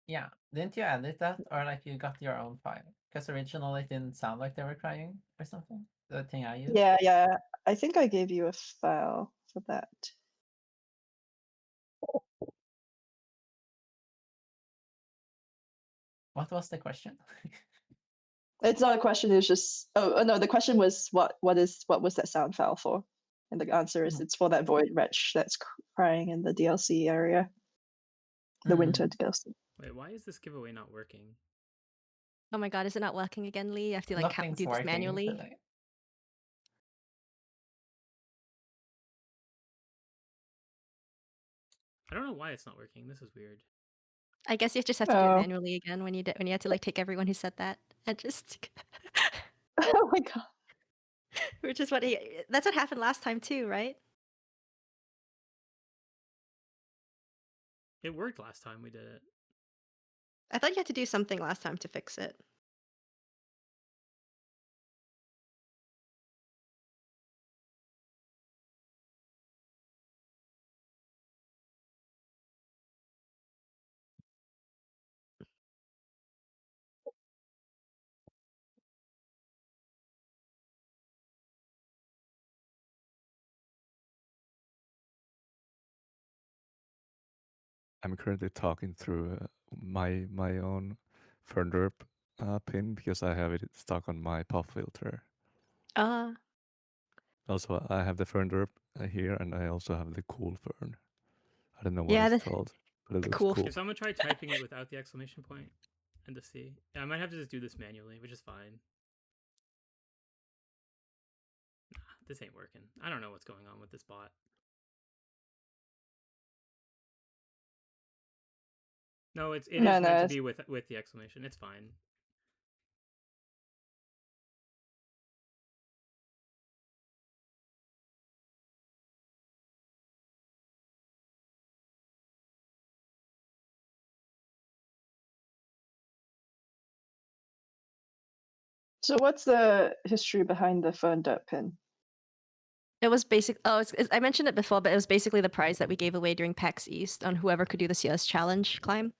Yeah, didn't you edit that, or like you got your own file? Because originally it didn't sound like they were crying or something. The thing I used. Yeah. I think I gave you a file for that. What was the question? It's not a question. It's just no. The question was what was that sound file for? And the answer is it's for that void wretch that's crying in the DLC area, the winter DLC. Wait, why is this giveaway not working? Oh my god, is it not working again, Lee? I have to like do this manually. Today. I don't know why it's not working. This is weird. I guess you just have to do it manually again when you had to like take everyone who said that and just. Oh my god. Which is that's what happened last time too, right? It worked last time we did it. I thought you had to do something last time to fix it. I'm currently talking through my own Fernderp pin because I have it stuck on my pop filter. Also, I have the Fernderp here, and I also have the cool Fern. I don't know what it's called, but it looks cool. If someone try typing it without the exclamation point and to see. Yeah, I might have to just do this manually, which is fine. Nah, this ain't working. I don't know what's going on with this bot. No, it is meant to be with the exclamation. It's fine. So what's the history behind the Fern Dirt pin? It was basic. Oh, I mentioned it before, but it was basically the prize that we gave away during PAX East on whoever could do the CS challenge climb.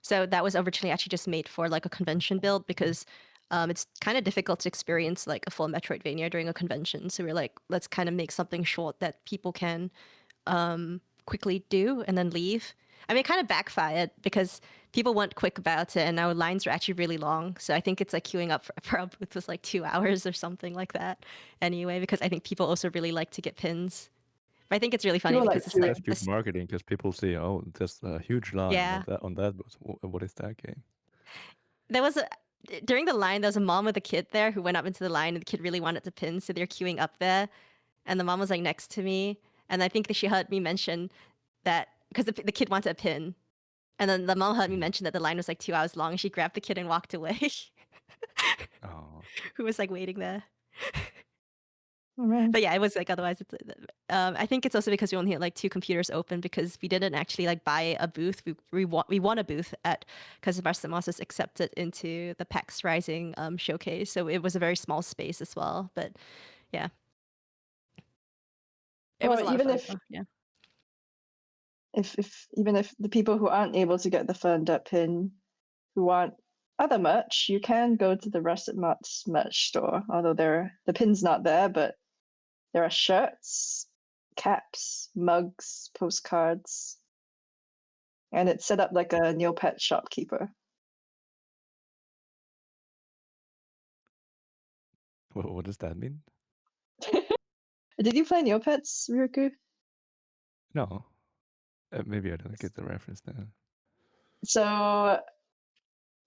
So that was originally actually just made for like a convention build because it's kind of difficult to experience like a full Metroidvania during a convention. So we're like, let's kind of make something short that people can quickly do and then leave. I mean, it kind of backfired because people weren't quick about it, and our lines were actually really long. So I think it's like queuing up for our booth was like 2 hours or something like that. Anyway, because I think people also really like to get pins. But I think it's really funny People like because it's to- like That's good marketing because people see, oh, there's a huge line Yeah. on that. What is that game? there was a during the line there was a mom with a kid there who went up into the line, and the kid really wanted to pin, so they're queuing up there, and the mom was like next to me, and I think that she heard me mention that because the kid wanted a pin, and then the mom heard me mention that the line was like 2 hours long, and she grabbed the kid and walked away. Oh, Who was like waiting there. Oh, man. But yeah, it was like otherwise. I think it's also because we only had like 2 computers open because we didn't actually like buy a booth. We won a booth at because Marcimas was accepted into the PAX Rising showcase, so it was a very small space as well. But yeah, it was a Well, lot even of if fun. Yeah, even if the people who aren't able to get the Fern Dirt pin who want other merch, you can go to the Russet Mutts merch store. Although the pin's not there, but there are shirts, caps, mugs, postcards, and it's set up like a Neopet shopkeeper. what does that mean? Did you play Neopets, Ryuku? No, maybe I don't get the reference now. So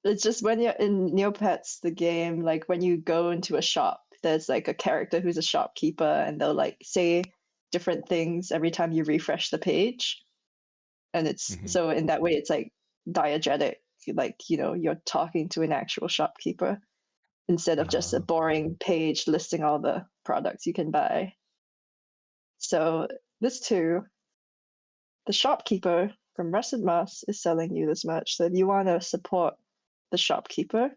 it's just when you're in Neopets, the game, like when you go into a shop, there's like a character who's a shopkeeper, and they'll like say different things every time you refresh the page. And it's Mhm. so in that way, it's like diegetic, like you're talking to an actual shopkeeper instead of just a Ah. boring page listing all the products you can buy. So this too, the shopkeeper from Rusted Moss is selling you this merch. So if you want to support the shopkeeper,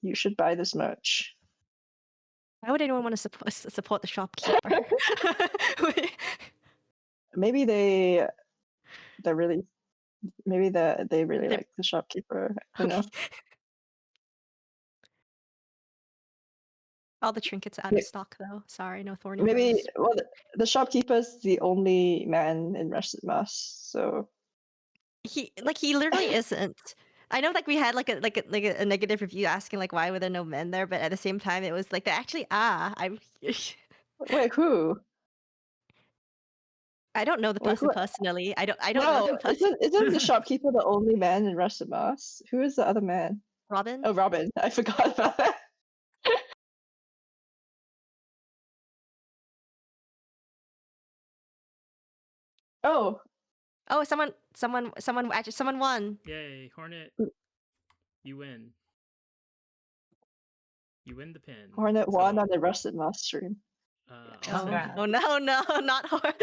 you should buy this merch. why would anyone want to support the shopkeeper? Maybe they're really maybe they really They're- like the shopkeeper. I don't know. All the trinkets are out of stock though. Sorry, no thorny Maybe rose. well, the shopkeeper's the only man in Rusted Moss, so He literally isn't. I know like we had like a negative review asking like why were there no men there, but at the same time it was like there actually are. wait, who? I don't know the Wait, person who? personally. I don't know No, them personally. isn't the shopkeeper the only man in Rusted Moss? Who is the other man? Robin? Oh, Robin. I forgot about that. Oh, Oh, someone won. Yay, Hornet. You win. You win the pin. Hornet won So, on the Rusted Moss stream. also, Congrats. Oh no, not Hornet.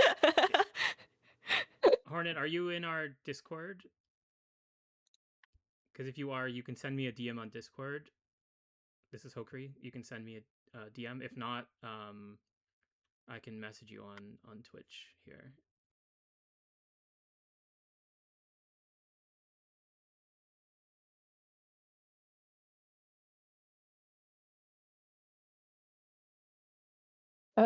Hornet, are you in our Discord? Because if you are, you can send me a DM on Discord. This is Hokri. You can send me a DM. If not, I can message you on Twitch here.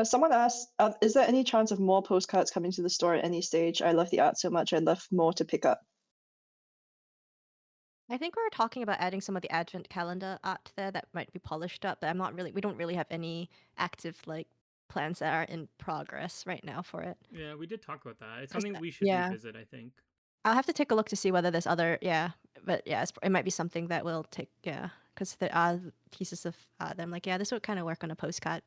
Someone asked, is there any chance of more postcards coming to the store at any stage? I love the art so much. I'd love more to pick up. I think we were talking about adding some of the advent calendar art there that might be polished up, but we don't really have any active like plans that are in progress right now for it. Yeah, we did talk about that. It's Just something we should yeah. revisit, I think. I'll have to take a look to see whether there's other but yeah, it might be something that will take because there are pieces of them like this would kind of work on a postcard.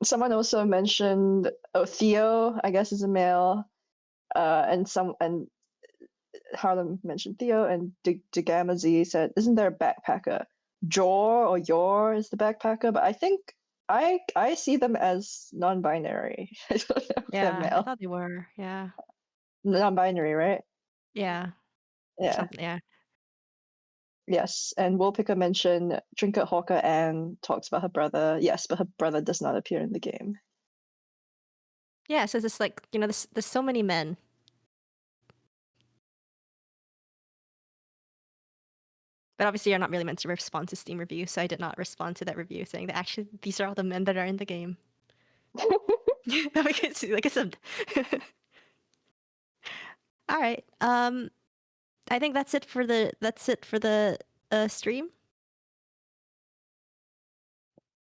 Someone also mentioned, Theo, I guess is a male, and Harlem mentioned Theo, and Degamazi said, isn't there a backpacker? Jor or Yor is the backpacker, but I think I see them as non-binary. I don't know if they're I male. thought they were. Yeah. Non-binary, right? Yeah. Yeah. Something. Yeah. Yes, and Woolpicker mentioned Trinket Hawker and talks about her brother. Yes, but her brother does not appear in the game. Yeah, so it's like, you know, there's so many men. But obviously you're not really meant to respond to Steam review, so I did not respond to that review saying that actually these are all the men that are in the game. Like I said. All right. I think that's it for the stream.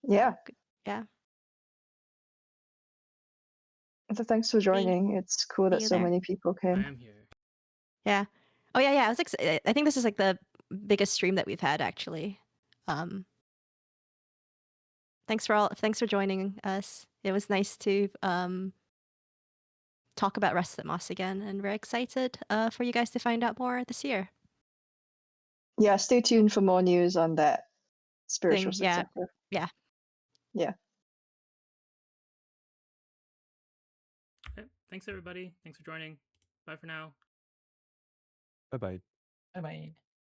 Yeah. Yeah. So thanks for joining. It's cool that you so there. many people I came. am here. Yeah. Oh yeah. I was I think this is like the biggest stream that we've had actually. Thanks for joining us. It was nice to talk about Rusted Moss again, and we're excited for you guys to find out more this year. Yeah, stay tuned for more news on that spiritual Yeah. successor. Yeah. Yeah. Okay. Thanks everybody. Thanks for joining. Bye for now. Bye bye. Bye bye.